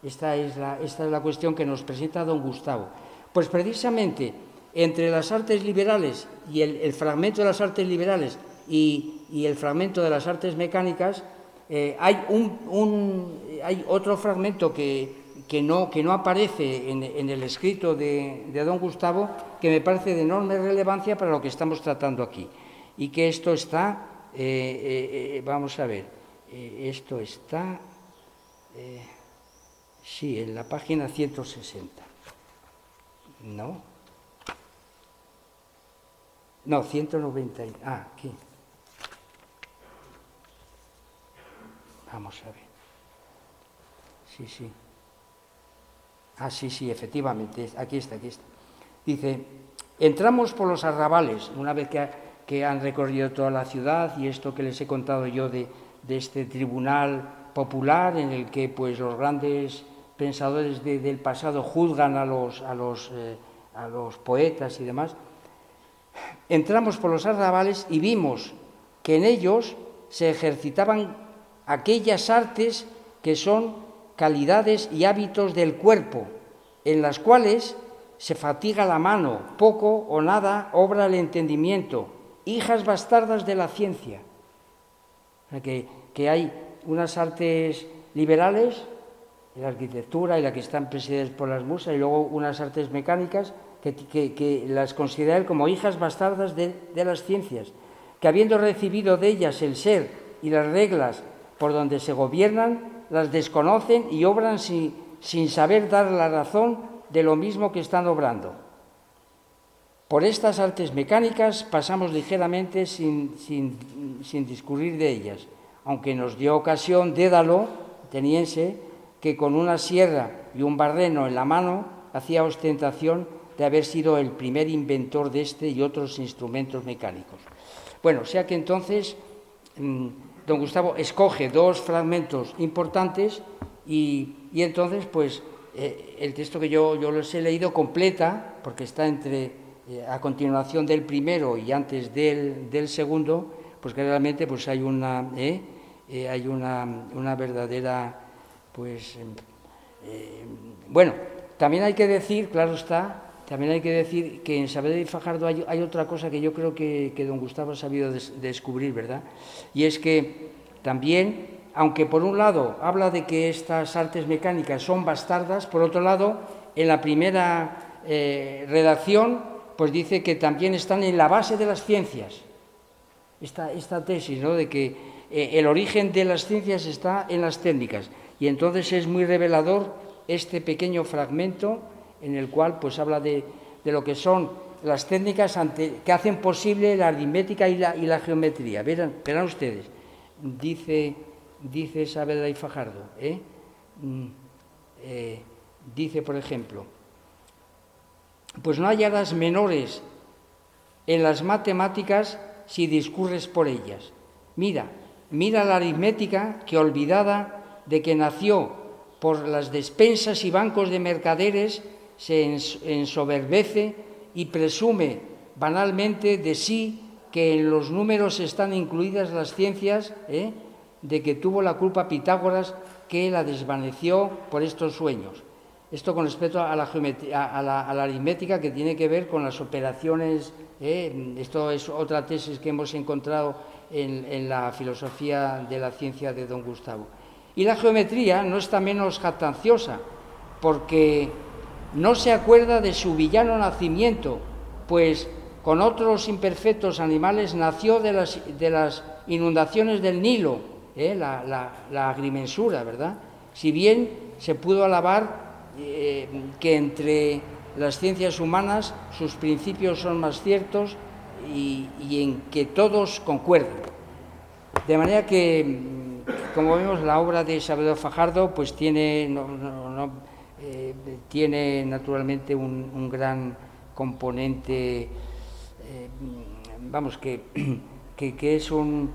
Esta es la cuestión que nos presenta don Gustavo. Pues precisamente entre las artes liberales y el fragmento de las artes liberales y el fragmento de las artes mecánicas, hay otro fragmento que no aparece en el escrito de don Gustavo, que me parece de enorme relevancia para lo que estamos tratando aquí. Y que esto está, vamos a ver, esto está, sí, en la página 160. ¿No? No, 190. Aquí. Vamos a ver. Sí. Sí, efectivamente, aquí está. Dice, entramos por los arrabales, una vez que han recorrido toda la ciudad, y esto que les he contado yo de este tribunal popular en el que pues los grandes pensadores del pasado juzgan a los poetas y demás. Entramos por los arrabales y vimos que en ellos se ejercitaban aquellas artes que son calidades y hábitos del cuerpo, en las cuales se fatiga la mano, poco o nada obra el entendimiento, hijas bastardas de la ciencia. O sea, que hay unas artes liberales, la arquitectura y la que están presididas por las musas, y luego unas artes mecánicas que las considera él como hijas bastardas de las ciencias, que habiendo recibido de ellas el ser y las reglas por donde se gobiernan, las desconocen y obran sin saber dar la razón de lo mismo que están obrando. Por estas artes mecánicas pasamos ligeramente sin discurrir de ellas, aunque nos dio ocasión Dédalo, ateniense, que con una sierra y un barreno en la mano hacía ostentación de haber sido el primer inventor de este y otros instrumentos mecánicos. Bueno, o sea que entonces don Gustavo escoge dos fragmentos importantes y entonces pues el texto que yo les he leído completa, porque está a continuación del primero y antes del segundo, pues que realmente pues hay una verdadera, pues, bueno, también hay que decir, claro está, también hay que decir que en Saavedra y Fajardo hay otra cosa que yo creo que don Gustavo ha sabido descubrir, ¿verdad? Y es que también, aunque por un lado habla de que estas artes mecánicas son bastardas, por otro lado, en la primera redacción, pues dice que también están en la base de las ciencias. Esta tesis, ¿no?, de que el origen de las ciencias está en las técnicas. Y entonces es muy revelador este pequeño fragmento en el cual pues habla de lo que son las técnicas que hacen posible la aritmética y la geometría. Verán ustedes, dice Saavedra y Fajardo, dice, por ejemplo, pues no hallarás menores en las matemáticas si discurres por ellas. Mira la aritmética que, olvidada de que nació por las despensas y bancos de mercaderes, se ensoberbece y presume banalmente de sí que en los números están incluidas las ciencias, de que tuvo la culpa Pitágoras, que la desvaneció por estos sueños. Esto con respecto a la geometría, a la aritmética, que tiene que ver con las operaciones. Esto es otra tesis que hemos encontrado en la filosofía de la ciencia de don Gustavo. Y la geometría no está menos jactanciosa, porque no se acuerda de su villano nacimiento, pues con otros imperfectos animales nació de las inundaciones del Nilo, la agrimensura, ¿verdad? Si bien se pudo alabar que entre las ciencias humanas sus principios son más ciertos y en que todos concuerdan. De manera que, como vemos, la obra de Saavedra Fajardo pues tiene naturalmente un gran componente, que es un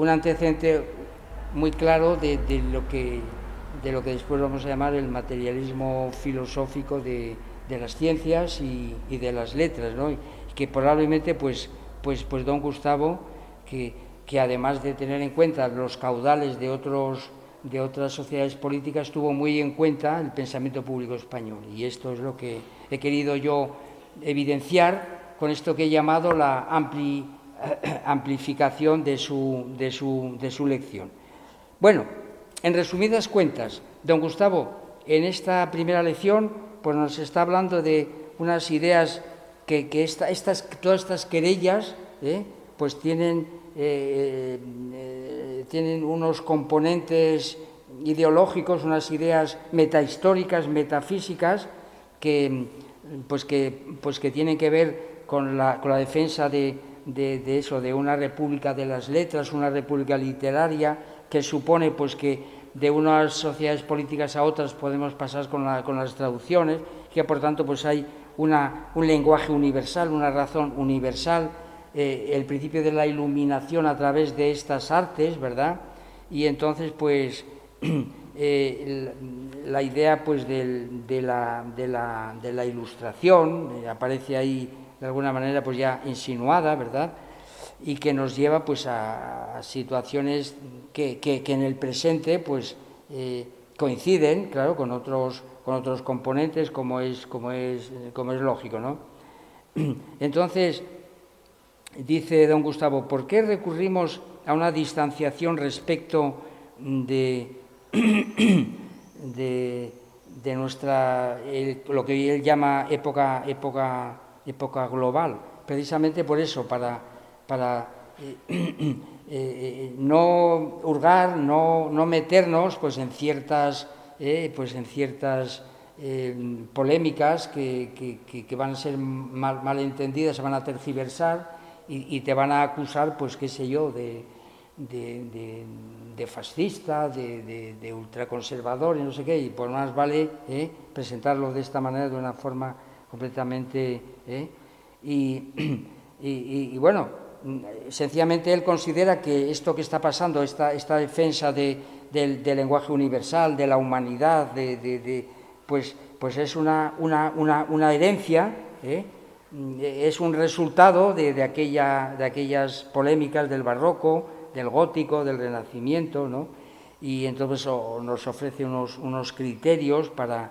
antecedente muy claro de lo que después vamos a llamar el materialismo filosófico de las ciencias y de las letras, ¿no? Y que probablemente pues don Gustavo, que además de tener en cuenta los caudales de otras sociedades políticas, tuvo muy en cuenta el pensamiento público español. Y esto es lo que he querido yo evidenciar con esto que he llamado la amplificación de su lección. Bueno, en resumidas cuentas, don Gustavo, en esta primera lección, pues nos está hablando de unas ideas que todas estas querellas, pues tienen unos componentes ideológicos, unas ideas metahistóricas, metafísicas, que tienen que ver con la defensa de eso, de una república de las letras, una república literaria, que supone pues que de unas sociedades políticas a otras podemos pasar con las traducciones, que por tanto pues hay un lenguaje universal, una razón universal, el principio de la iluminación a través de estas artes, ¿verdad? Y entonces pues la idea pues de la ilustración aparece ahí de alguna manera pues ya insinuada, ¿verdad? Y que nos lleva pues a situaciones que en el presente pues coinciden, claro, con otros componentes, como es lógico, ¿no? Entonces dice don Gustavo, ¿por qué recurrimos a una distanciación respecto de nuestra lo que él llama época global? Precisamente por eso, para no hurgar, no meternos pues en ciertas polémicas que van a ser mal entendidas, se van a tergiversar y te van a acusar, pues qué sé yo, de fascista, de ultraconservador y no sé qué, y por más vale presentarlo de esta manera, de una forma completamente... Y bueno, sencillamente él considera que esto que está pasando, esta defensa del lenguaje universal, de la humanidad, pues es una herencia, es un resultado de aquellas polémicas del barroco, del gótico, del renacimiento, ¿no? Y entonces nos ofrece unos criterios para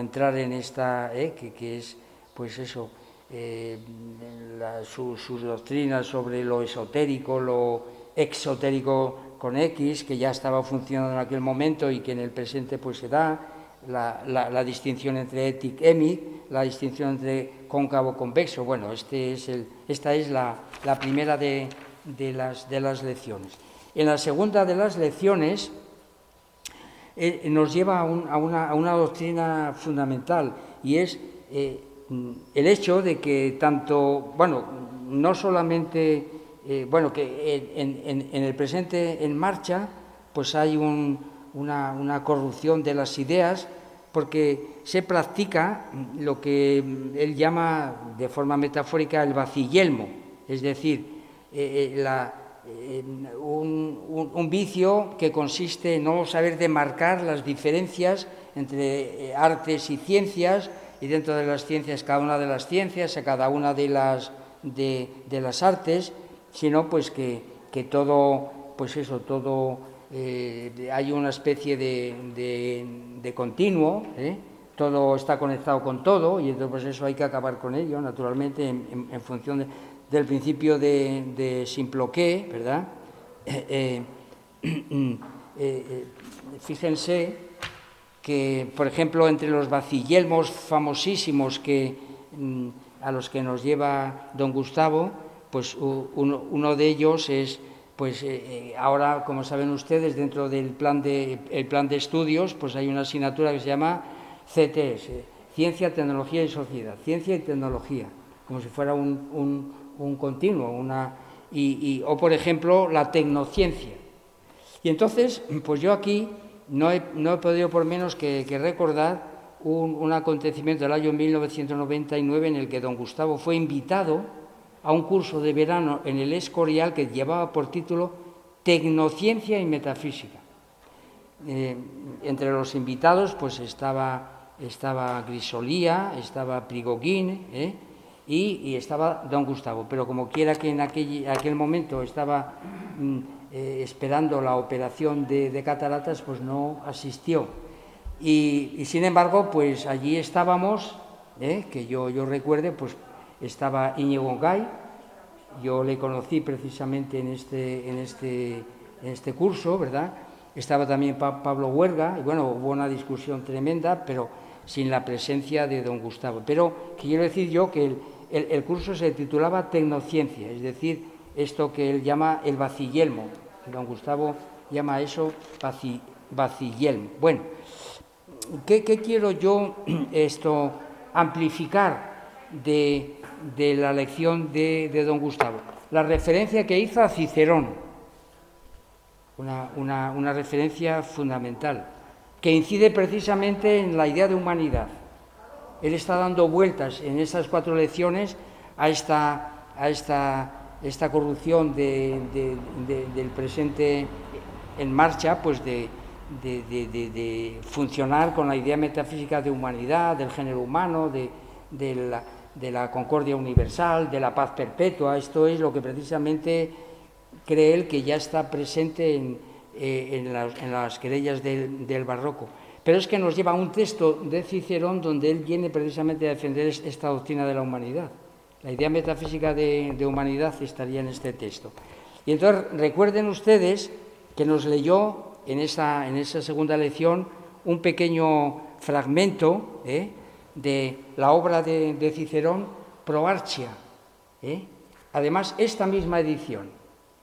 entrar en esta, que es, pues eso, sus doctrinas sobre lo esotérico, lo exotérico con X, que ya estaba funcionando en aquel momento y que en el presente pues se da, la distinción entre étic, emic, la distinción entre cóncavo, convexo. Bueno, esta es la primera de las lecciones. En la segunda de las lecciones nos lleva a una doctrina fundamental, y es el hecho de que tanto, bueno, no solamente, que en el presente en marcha, pues hay una corrupción de las ideas, porque se practica lo que él llama de forma metafórica el vacillelmo, es decir, un vicio que consiste en no saber demarcar las diferencias entre artes y ciencias, y dentro de las ciencias cada una de las ciencias, a cada una de las artes, sino pues que todo, pues eso, todo hay una especie de continuo, todo está conectado con todo, y entonces pues eso hay que acabar con ello, naturalmente, en función del principio de Simploqué, ¿verdad? Fíjense que, por ejemplo, entre los vacillelmos famosísimos a los que nos lleva don Gustavo, pues uno de ellos es, pues ahora, como saben ustedes, dentro del plan de estudios, pues hay una asignatura que se llama CTS, Ciencia, Tecnología y Sociedad, Ciencia y Tecnología, como si fuera un continuo, o por ejemplo la tecnociencia. Y entonces, pues yo aquí no he podido por menos que recordar un acontecimiento del año 1999 en el que don Gustavo fue invitado a un curso de verano en el Escorial que llevaba por título Tecnociencia y Metafísica. Entre los invitados pues estaba Grisolía, estaba Prigogine, y estaba don Gustavo, pero como quiera que en aquel momento estaba esperando la operación de cataratas, pues no asistió. Y sin embargo, pues allí estábamos, que yo recuerde, pues estaba Íñigo Gay, yo le conocí precisamente en este curso, ¿verdad? Estaba también Pablo Huerga, y bueno, hubo una discusión tremenda, pero sin la presencia de don Gustavo. Pero quiero decir yo que el curso se titulaba Tecnociencia, es decir, esto que él llama el vacillelmo. Don Gustavo llama eso vacillelmo. Bueno, ¿qué quiero yo amplificar de la lección de don Gustavo? La referencia que hizo a Cicerón, una referencia fundamental, que incide precisamente en la idea de humanidad. Él está dando vueltas en estas 4 lecciones a esta corrupción del presente en marcha, pues de funcionar con la idea metafísica de humanidad, del género humano, de la concordia universal, de la paz perpetua. Esto es lo que precisamente cree él que ya está presente en las querellas del barroco. Pero es que nos lleva a un texto de Cicerón donde él viene precisamente a defender esta doctrina de la humanidad. La idea metafísica de humanidad estaría en este texto. Y entonces recuerden ustedes que nos leyó en esa segunda lección un pequeño fragmento de la obra de Cicerón, Proarchia. Además, esta misma edición,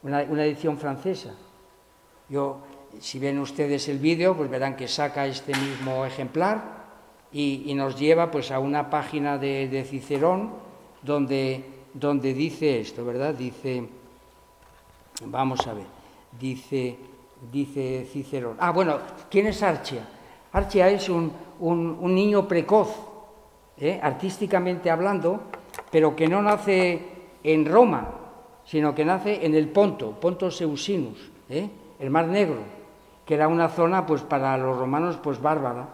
una edición francesa. Si ven ustedes el vídeo, pues verán que saca este mismo ejemplar y nos lleva pues a una página de Cicerón donde dice esto, ¿verdad? Dice, vamos a ver, dice Cicerón. Ah, bueno, ¿quién es Archia? Archia es un niño precoz, artísticamente hablando, pero que no nace en Roma, sino que nace en el Ponto Euxinus, el Mar Negro, que era una zona, pues para los romanos, pues bárbara.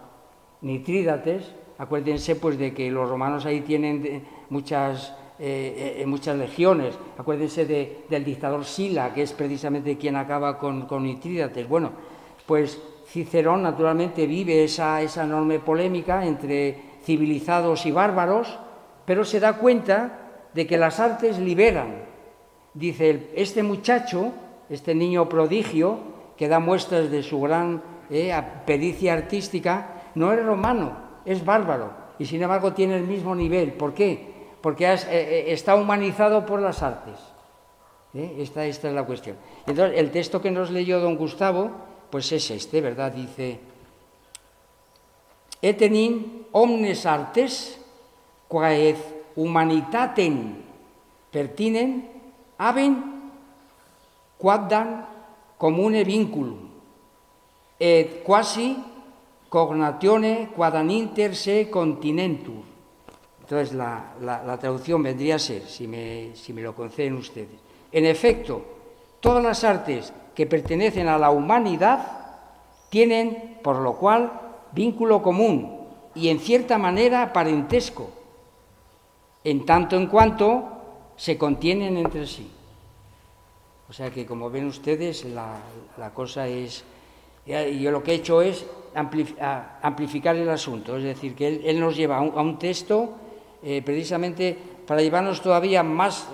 Mitrídates, acuérdense pues de que los romanos ahí tienen muchas legiones, acuérdense del dictador Sila, que es precisamente quien acaba con Mitrídates. Bueno, pues Cicerón naturalmente vive esa enorme polémica entre civilizados y bárbaros, pero se da cuenta de que las artes liberan. Dice, este muchacho, este niño prodigio, que da muestras de su gran pericia artística, no es romano, es bárbaro, y sin embargo tiene el mismo nivel. ¿Por qué? Porque está humanizado por las artes. Esta es la cuestión. Entonces, el texto que nos leyó don Gustavo, pues es este, ¿verdad? Dice, etenin omnes artes, quae humanitatem pertinen, haben quaddam comune vinculum, et quasi cognatione quadam inter se continentur. Entonces, la traducción vendría a ser, si me lo conceden ustedes. En efecto, todas las artes que pertenecen a la humanidad tienen, por lo cual, vínculo común y, en cierta manera, parentesco, en tanto en cuanto se contienen entre sí. O sea que, como ven ustedes, la cosa es... Yo lo que he hecho es amplificar el asunto, es decir, que él nos lleva a un texto precisamente para llevarnos todavía más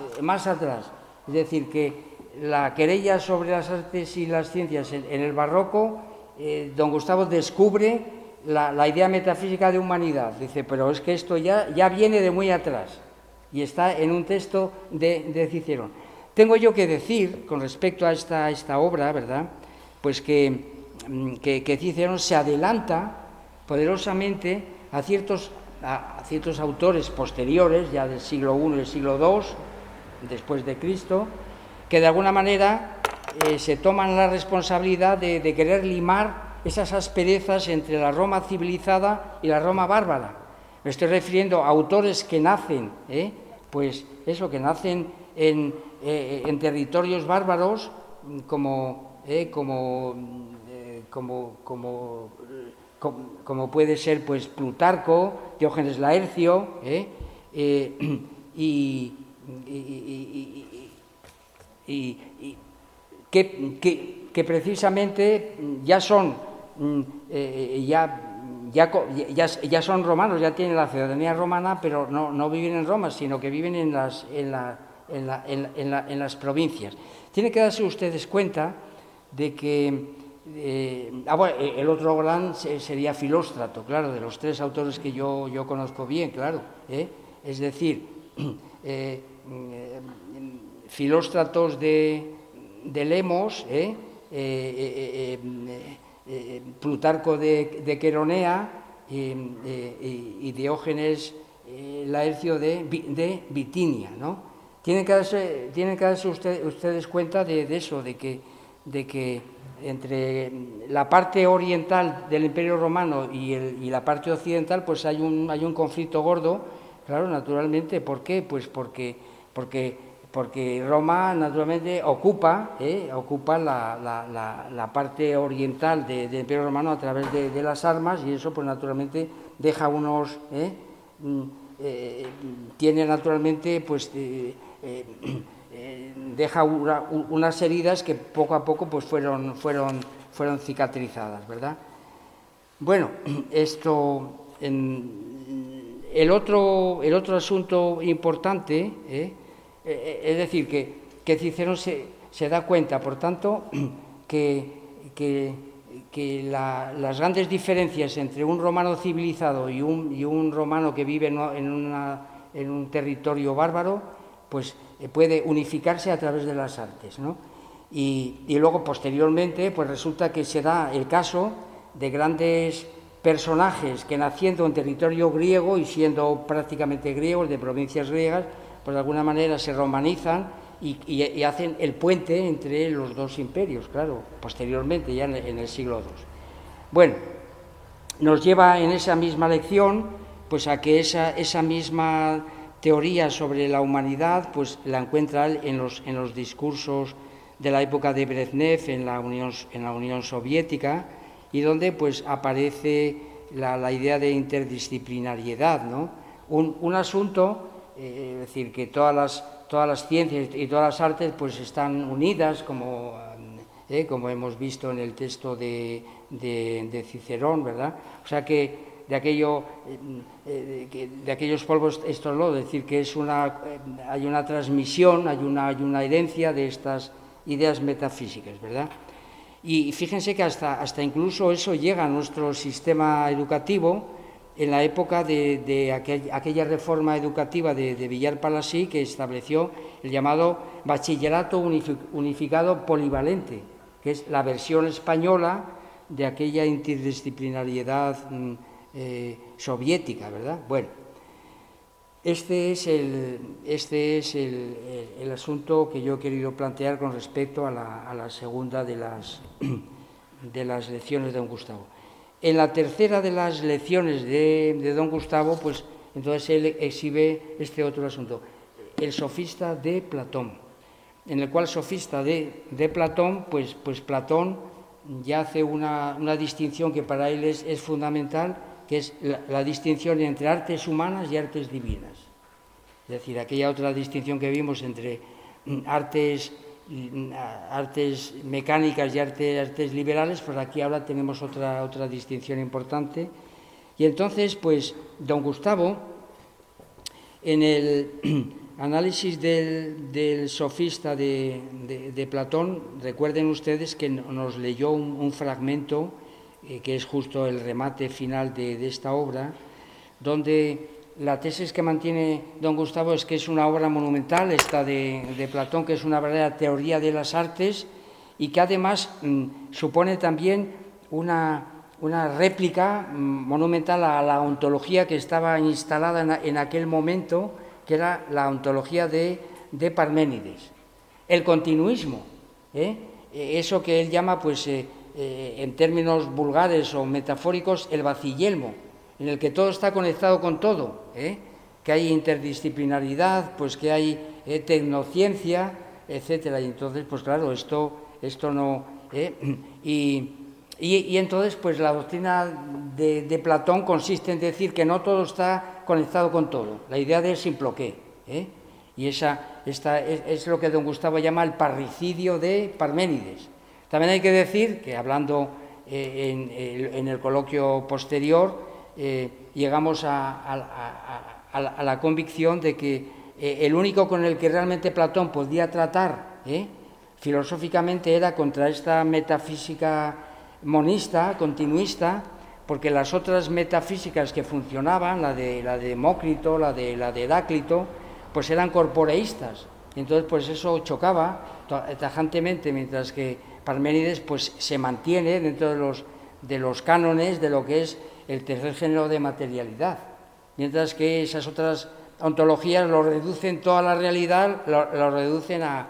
atrás. Es decir, que la querella sobre las artes y las ciencias en el barroco, don Gustavo descubre la idea metafísica de humanidad. Dice, pero es que esto ya viene de muy atrás y está en un texto de Cicerón. Tengo yo que decir, con respecto a esta obra, ¿verdad?, pues que Cicerón se adelanta poderosamente a ciertos autores posteriores, ya del siglo I y del siglo II, después de Cristo, que de alguna manera se toman la responsabilidad de querer limar esas asperezas entre la Roma civilizada y la Roma bárbara. Me estoy refiriendo a autores que nacen, pues eso, que nacen en territorios bárbaros, como puede ser pues Plutarco, Diógenes Laercio, y que precisamente ya son romanos, ya tienen la ciudadanía romana, pero no viven en Roma, sino que viven en las provincias. Tienen que darse ustedes cuenta de que el otro gran sería Filóstrato, claro, de los tres autores que yo conozco bien, claro, es decir, Filóstratos de Lemos, Plutarco de Queronea y Diógenes Laercio de Bitinia, ¿no? Tienen que darse ustedes cuenta de eso, de que entre la parte oriental del Imperio Romano y la parte occidental, pues hay un conflicto gordo, claro, naturalmente. ¿Por qué? Pues porque Roma, naturalmente, ocupa la parte oriental del Imperio Romano a través de las armas, y eso, pues, naturalmente, deja tiene, naturalmente, pues... deja unas heridas que poco a poco pues fueron cicatrizadas, ¿verdad? Bueno, el otro asunto importante, es decir, que Cicerón se da cuenta, por tanto, que las grandes diferencias entre un romano civilizado y un romano que vive en un territorio bárbaro, pues puede unificarse a través de las artes, ¿no? Y luego, posteriormente, pues resulta que se da el caso de grandes personajes que, naciendo en territorio griego y siendo prácticamente griegos, de provincias griegas, pues de alguna manera se romanizan y hacen el puente entre los dos imperios, claro, posteriormente, ya en el siglo II. Bueno, nos lleva en esa misma lección pues a que esa misma teoría sobre la humanidad pues la encuentra en los discursos de la época de Brezhnev en la Unión Soviética, y donde pues aparece la idea de interdisciplinariedad, ¿no? Un asunto, es decir, que todas las ciencias y todas las artes pues están unidas, como hemos visto en el texto de Cicerón, ¿verdad? O sea que de aquellos polvos estos lodos, es decir, que hay una transmisión, hay una herencia de estas ideas metafísicas, ¿verdad? Y fíjense que hasta incluso eso llega a nuestro sistema educativo en la época de aquella reforma educativa de Villar-Palasí, que estableció el llamado bachillerato unificado polivalente, que es la versión española de aquella interdisciplinariedad soviética, ¿verdad? Bueno, este es el asunto que yo he querido plantear con respecto a la segunda de las lecciones de don Gustavo. En la tercera de las lecciones de don Gustavo, pues entonces él exhibe este otro asunto, el sofista de Platón, en el cual sofista de Platón, pues Platón ya hace una distinción que para él es fundamental, que es la distinción entre artes humanas y artes divinas. Es decir, aquella otra distinción que vimos entre artes mecánicas y artes liberales, pues aquí ahora tenemos otra distinción importante. Y entonces, pues, don Gustavo, en el análisis del sofista de Platón, recuerden ustedes que nos leyó un fragmento, que es justo el remate final de esta obra, donde la tesis que mantiene don Gustavo es que es una obra monumental, esta de Platón, que es una verdadera teoría de las artes, y que además supone también una réplica monumental a la ontología que estaba instalada en aquel momento, que era la ontología de Parménides. El continuismo, eso que él llama, pues, en términos vulgares o metafóricos, el vacillelmo, en el que todo está conectado con todo, que hay interdisciplinaridad, pues que hay tecnociencia, etcétera. Y entonces, pues claro, esto no... Y entonces, pues la doctrina de Platón consiste en decir que no todo está conectado con todo, la idea de simploqué, y esta es lo que don Gustavo llama el parricidio de Parménides. También hay que decir que, hablando en el coloquio posterior, llegamos a la convicción de que el único con el que realmente Platón podía tratar filosóficamente era contra esta metafísica monista, continuista, porque las otras metafísicas que funcionaban, la de Demócrito, la de Heráclito, pues eran corporeístas. Entonces, pues eso chocaba tajantemente, mientras que Parménides pues se mantiene dentro de los cánones de lo que es el tercer género de materialidad, mientras que esas otras ontologías lo reducen toda la realidad, lo reducen a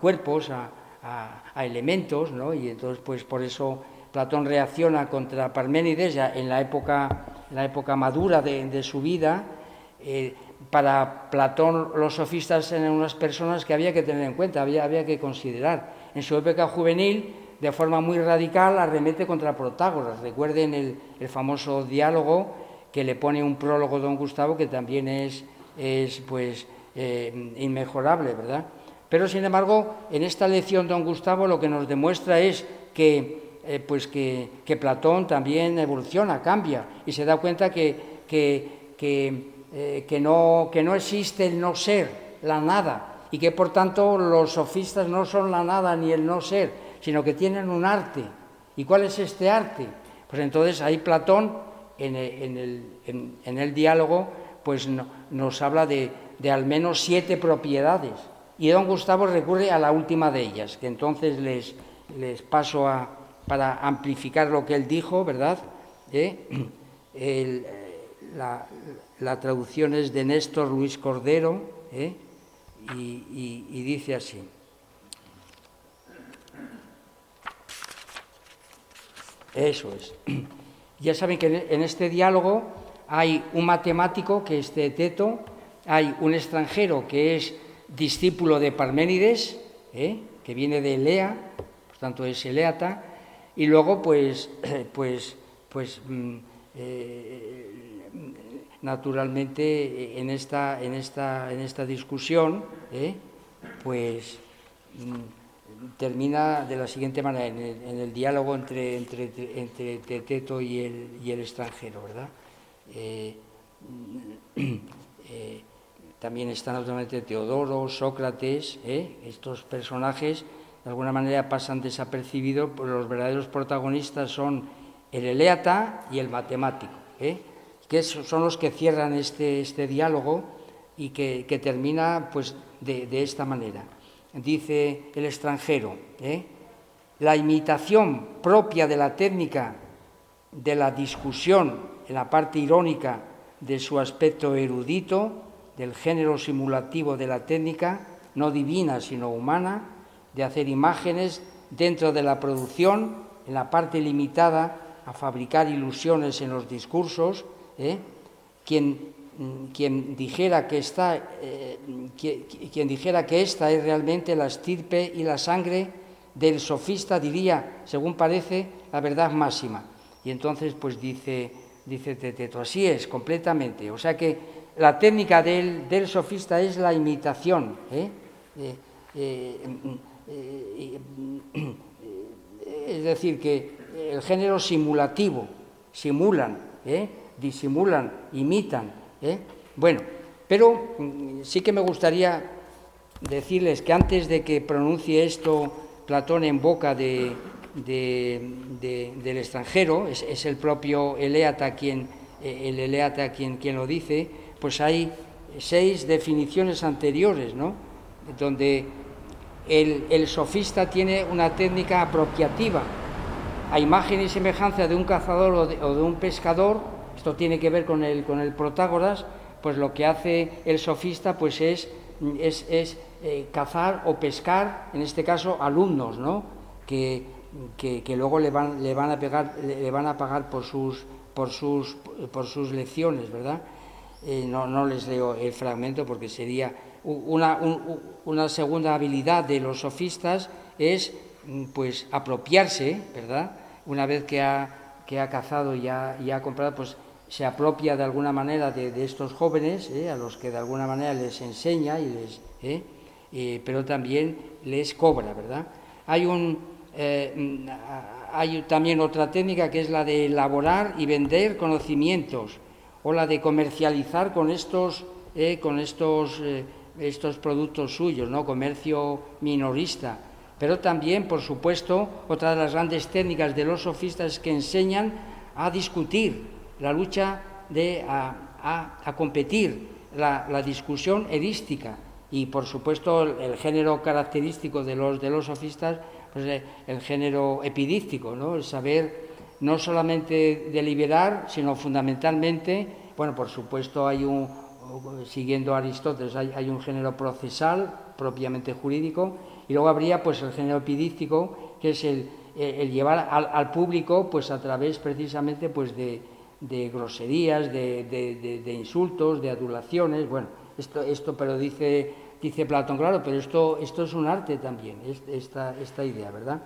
cuerpos, a elementos, ¿no? Y entonces, pues por eso Platón reacciona contra Parménides ya en la época madura de su vida. Para Platón, los sofistas eran unas personas que había que tener en cuenta, había que considerar. En su época juvenil, de forma muy radical, arremete contra Protágoras. Recuerden el famoso diálogo que le pone un prólogo don Gustavo, que también es inmejorable, ¿verdad? Pero, sin embargo, en esta lección don Gustavo lo que nos demuestra es que Platón también evoluciona, cambia, y se da cuenta que no existe el no ser, la nada, y que por tanto los sofistas no son la nada ni el no ser, sino que tienen un arte. ¿Y cuál es este arte? Pues entonces ahí Platón, en el diálogo, pues nos habla de al menos 7 propiedades, y don Gustavo recurre a la última de ellas, que entonces les paso para amplificar lo que él dijo, ¿verdad? La traducción es de Néstor Luis Cordero, y dice así. Eso es. Ya saben que en este diálogo hay un matemático, que es Teeteto, hay un extranjero que es discípulo de Parménides, que viene de Elea, por tanto es eleata, y luego naturalmente en esta discusión termina de la siguiente manera, en el diálogo entre Teeteto y el extranjero, ¿verdad? También están naturalmente Teodoro, Sócrates, estos personajes de alguna manera pasan desapercibidos, pero los verdaderos protagonistas son el eleata y el matemático, que son los que cierran este diálogo y que termina pues de esta manera. Dice el extranjero, la imitación propia de la técnica de la discusión en la parte irónica de su aspecto erudito, del género simulativo de la técnica, no divina sino humana, de hacer imágenes dentro de la producción, en la parte limitada a fabricar ilusiones en los discursos. Quien dijera que esta es realmente la estirpe y la sangre del sofista diría, según parece, la verdad máxima. Y entonces pues dice Teeteto, así es, completamente. O sea que la técnica del sofista es la imitación, es decir, que el género simulativo, simulan, disimulan, imitan. Bueno, pero sí que me gustaría decirles que antes de que pronuncie esto Platón en boca del extranjero, es el propio eleata quien lo dice, pues hay 6 definiciones anteriores, ¿no? Donde el sofista tiene una técnica apropiativa, a imagen y semejanza de un cazador o de un pescador. Esto tiene que ver con el Protágoras, pues lo que hace el sofista pues es cazar o pescar, en este caso alumnos, ¿no? que luego le van a pagar por sus lecciones, ¿verdad? No les leo el fragmento porque sería una segunda habilidad de los sofistas, es pues apropiarse, ¿verdad? Una vez que ha cazado y ha comprado, pues se apropia de alguna manera de estos jóvenes, a los que de alguna manera les enseña pero también les cobra, ¿verdad? Hay también otra técnica que es la de elaborar y vender conocimientos, o la de comercializar con estos productos suyos, ¿no? Comercio minorista. Pero también, por supuesto, otra de las grandes técnicas de los sofistas es que enseñan a discutir, la lucha a competir, la discusión erística. Y, por supuesto, el género característico de los sofistas, pues el género epidíctico, ¿no? El saber no solamente deliberar, sino fundamentalmente, bueno, por supuesto siguiendo a Aristóteles, hay un género procesal, propiamente jurídico, y luego habría pues el género epidíctico, que es el llevar al público pues a través precisamente pues de groserías, de insultos, de adulaciones. Bueno, esto pero dice Platón, claro, pero esto es un arte también, esta idea, ¿verdad?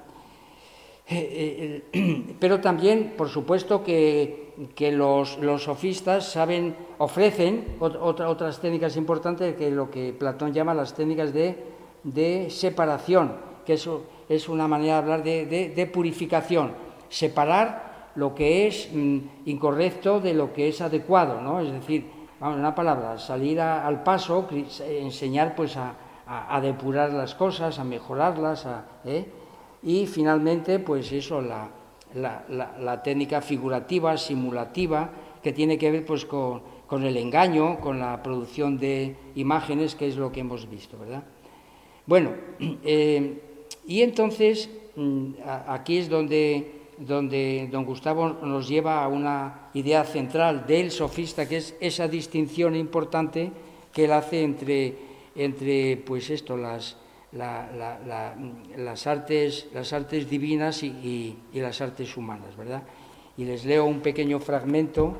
Pero también, por supuesto, que los sofistas ofrecen otras técnicas importantes, que lo que Platón llama las técnicas de separación, que eso es una manera de hablar de purificación, separar lo que es incorrecto de lo que es adecuado, ¿no? Es decir, vamos, una palabra, salir al paso, enseñar pues a depurar las cosas, a mejorarlas, y finalmente pues eso, la técnica figurativa, simulativa, que tiene que ver pues con el engaño, con la producción de imágenes, que es lo que hemos visto, ¿verdad? Bueno, y entonces aquí es donde don Gustavo nos lleva a una idea central del sofista, que es esa distinción importante que él hace entre pues esto, las artes divinas y las artes humanas, ¿verdad? Y les leo un pequeño fragmento,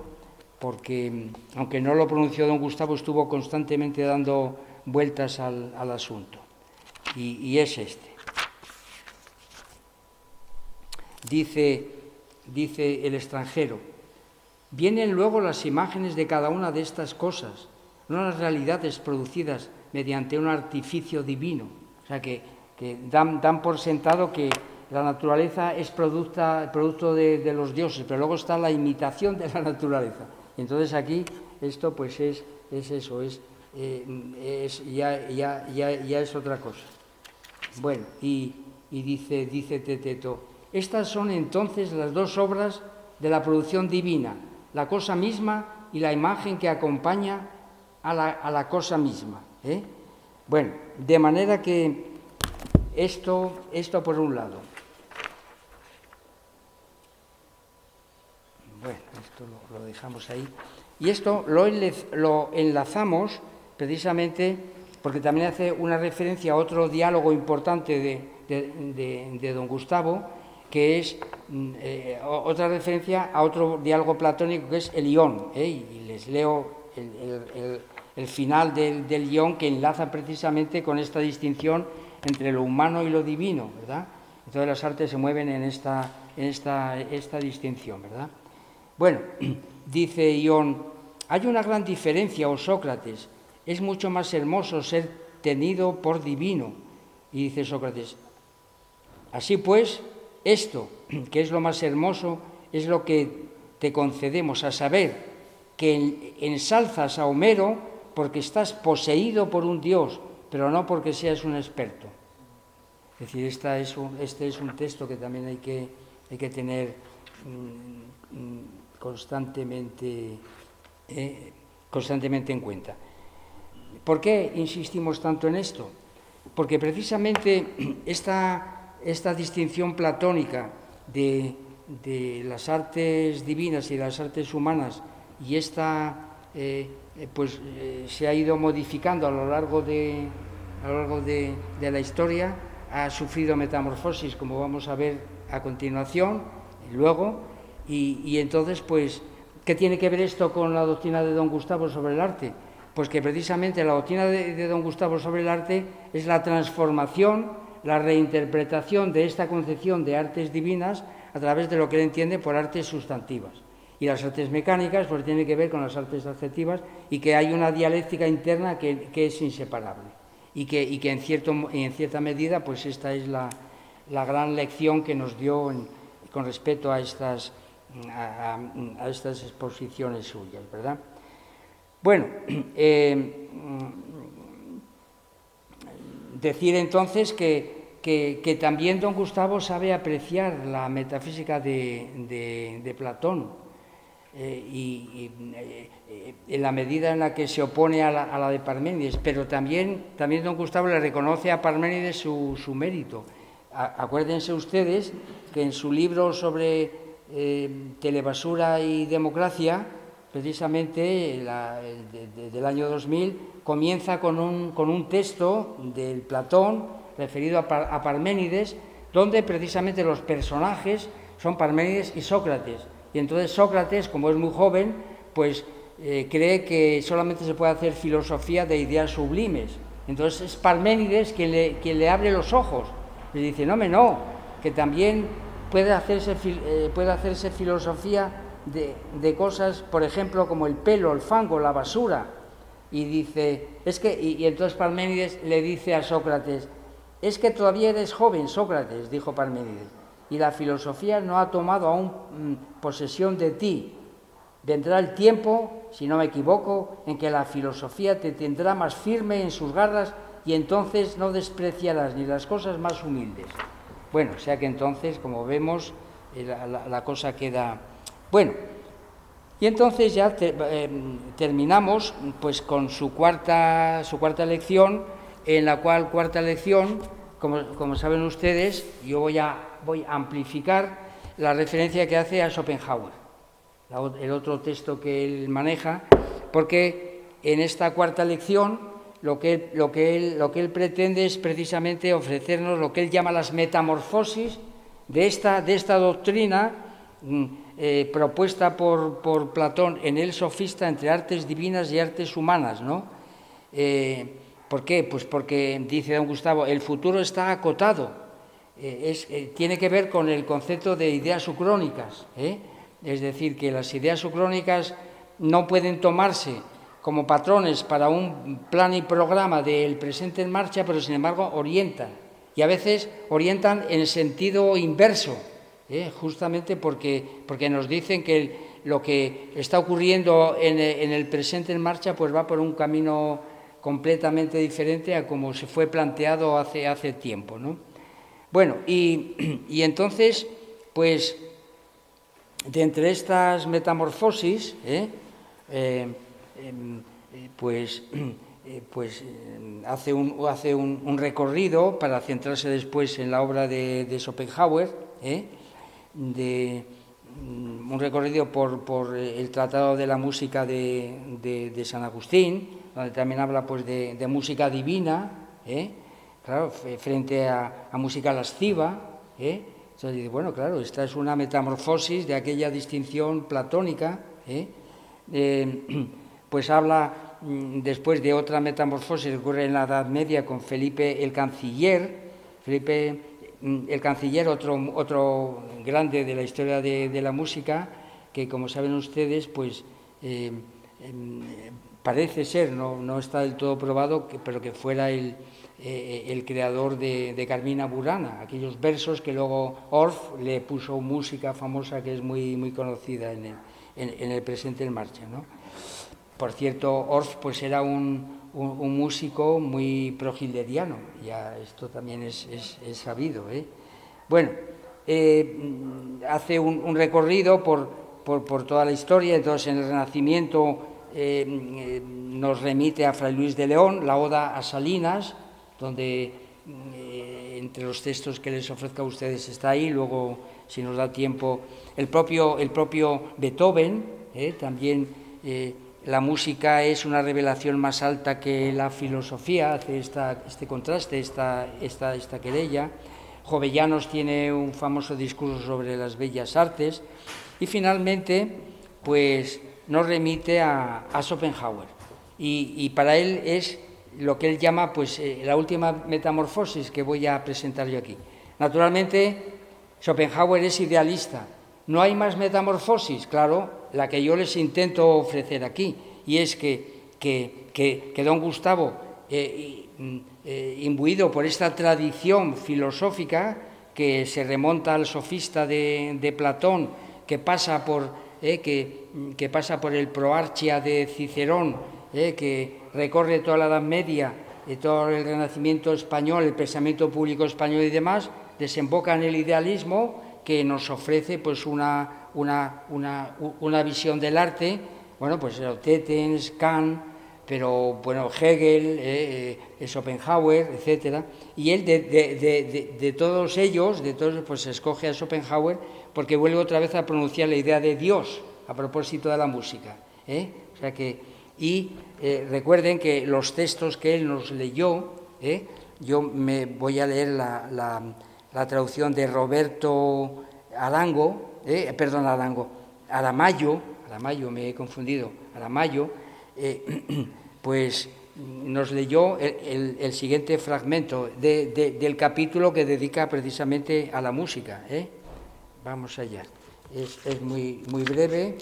porque, aunque no lo pronunció don Gustavo, estuvo constantemente dando vueltas al asunto. Y es este. Dice el extranjero: vienen luego las imágenes de cada una de estas cosas, no las realidades producidas mediante un artificio divino. O sea, que dan por sentado que la naturaleza es producto de los dioses, pero luego está la imitación de la naturaleza. Y entonces aquí esto pues es eso, ya es otra cosa. Bueno, y dice Teteto: estas son entonces las dos obras de la producción divina, la cosa misma y la imagen que acompaña a la cosa misma. Bueno, de manera que esto por un lado. Bueno, esto lo dejamos ahí. Y esto lo enlazamos precisamente porque también hace una referencia a otro diálogo importante de don Gustavo, que es otra referencia a otro diálogo platónico que es el Ión. Y les leo el final del Ión, que enlaza precisamente con esta distinción entre lo humano y lo divino, ¿verdad? Entonces las artes se mueven en esta distinción, ¿verdad? Bueno, dice Ión: hay una gran diferencia, oh Sócrates, es mucho más hermoso ser tenido por divino. Y dice Sócrates: así pues, esto, que es lo más hermoso, es lo que te concedemos, a saber, que ensalzas a Homero porque estás poseído por un dios, pero no porque seas un experto. Es decir, este es un texto que también hay que tener constantemente en cuenta. ¿Por qué insistimos tanto en esto? Porque precisamente esta distinción platónica de las artes divinas y las artes humanas, y se ha ido modificando a lo largo de la historia, ha sufrido metamorfosis, como vamos a ver a continuación, luego, y entonces, pues, ¿qué tiene que ver esto con la doctrina de don Gustavo sobre el arte? Pues que precisamente la doctrina de don Gustavo sobre el arte es la transformación, la reinterpretación de esta concepción de artes divinas a través de lo que él entiende por artes sustantivas. Y las artes mecánicas pues tienen que ver con las artes adjetivas, y que hay una dialéctica interna que es inseparable. Y que en cierta medida pues esta es la gran lección que nos dio con respecto a estas exposiciones suyas, ¿verdad? Bueno, decir entonces que también don Gustavo sabe apreciar la metafísica de Platón, en la medida en la que se opone a la de Parménides, pero también don Gustavo le reconoce a Parménides su mérito. Acuérdense ustedes que en su libro sobre telebasura y democracia, precisamente del año 2000, comienza con un texto del Platón referido a Parménides, donde precisamente los personajes son Parménides y Sócrates. Y entonces Sócrates, como es muy joven, pues cree que solamente se puede hacer filosofía de ideas sublimes. Entonces es Parménides quien le abre los ojos. Le dice: no, que también puede hacerse filosofía de cosas, por ejemplo, como el pelo, el fango, la basura. Y dice, y entonces Parménides le dice a Sócrates: es que todavía eres joven, Sócrates, dijo Parménides, y la filosofía no ha tomado aún posesión de ti. Vendrá el tiempo, si no me equivoco, en que la filosofía te tendrá más firme en sus garras, y entonces no despreciarás ni las cosas más humildes. Bueno, o sea que entonces, como vemos, la cosa queda... Bueno, y entonces ya terminamos pues con su cuarta lección, en la cual cuarta lección, como saben ustedes, yo voy a amplificar la referencia que hace a Schopenhauer, el otro texto que él maneja, porque en esta cuarta lección lo que él pretende es precisamente ofrecernos lo que él llama las metamorfosis de esta doctrina propuesta por Platón en el Sofista entre artes divinas y artes humanas, ¿no? ¿Por qué? Pues porque, dice don Gustavo, el futuro está acotado, tiene que ver con el concepto de ideas ucrónicas, es decir, que las ideas ucrónicas no pueden tomarse como patrones para un plan y programa del presente en marcha, pero sin embargo orientan, y a veces orientan en sentido inverso, justamente porque nos dicen que lo que está ocurriendo en el presente en marcha pues va por un camino completamente diferente a como se fue planteado hace tiempo, ¿no? Bueno, y entonces, pues, de entre estas metamorfosis, hace un recorrido para centrarse después en la obra de Schopenhauer, un recorrido por el Tratado de la Música de San Agustín, donde también habla pues de música divina, claro, frente a música lasciva, Entonces dice, bueno, claro, esta es una metamorfosis de aquella distinción platónica, pues habla después de otra metamorfosis que ocurre en la Edad Media con Felipe el Canciller, otro grande de la historia de la música, que como saben ustedes, pues parece ser, no está del todo probado, pero que fuera el creador de Carmina Burana, aquellos versos que luego Orff le puso música famosa que es muy conocida en el presente en marcha, ¿no? Por cierto, Orff pues era un músico muy prohilderiano, ya esto también es sabido, Bueno, hace un recorrido por toda la historia. Entonces en el Renacimiento nos remite a Fray Luis de León, la Oda a Salinas, donde entre los textos que les ofrezco a ustedes está ahí. Luego, si nos da tiempo, el propio Beethoven, también la música es una revelación más alta que la filosofía, hace este contraste, esta querella. Jovellanos tiene un famoso discurso sobre las bellas artes, y finalmente pues nos remite a Schopenhauer, y para él es lo que él llama pues la última metamorfosis que voy a presentar yo aquí. Naturalmente Schopenhauer es idealista. No hay más metamorfosis, claro, la que yo les intento ofrecer aquí, y es que don Gustavo, imbuido por esta tradición filosófica que se remonta al sofista de Platón, que pasa por el Proarchia de Cicerón, que recorre toda la Edad Media, todo el Renacimiento español, el pensamiento público español y demás, desemboca en el idealismo, que nos ofrece pues una visión del arte, bueno, pues Tetens, Kant, pero bueno, Hegel, Schopenhauer, etcétera. Y él de todos ellos, pues escoge a Schopenhauer porque vuelve otra vez a pronunciar la idea de Dios a propósito de la música, O sea que, recuerden que los textos que él nos leyó, yo me voy a leer la traducción de Roberto Aramayo, me he confundido, Aramayo, pues nos leyó el siguiente fragmento del capítulo que dedica precisamente a la música. Vamos allá. Es muy breve,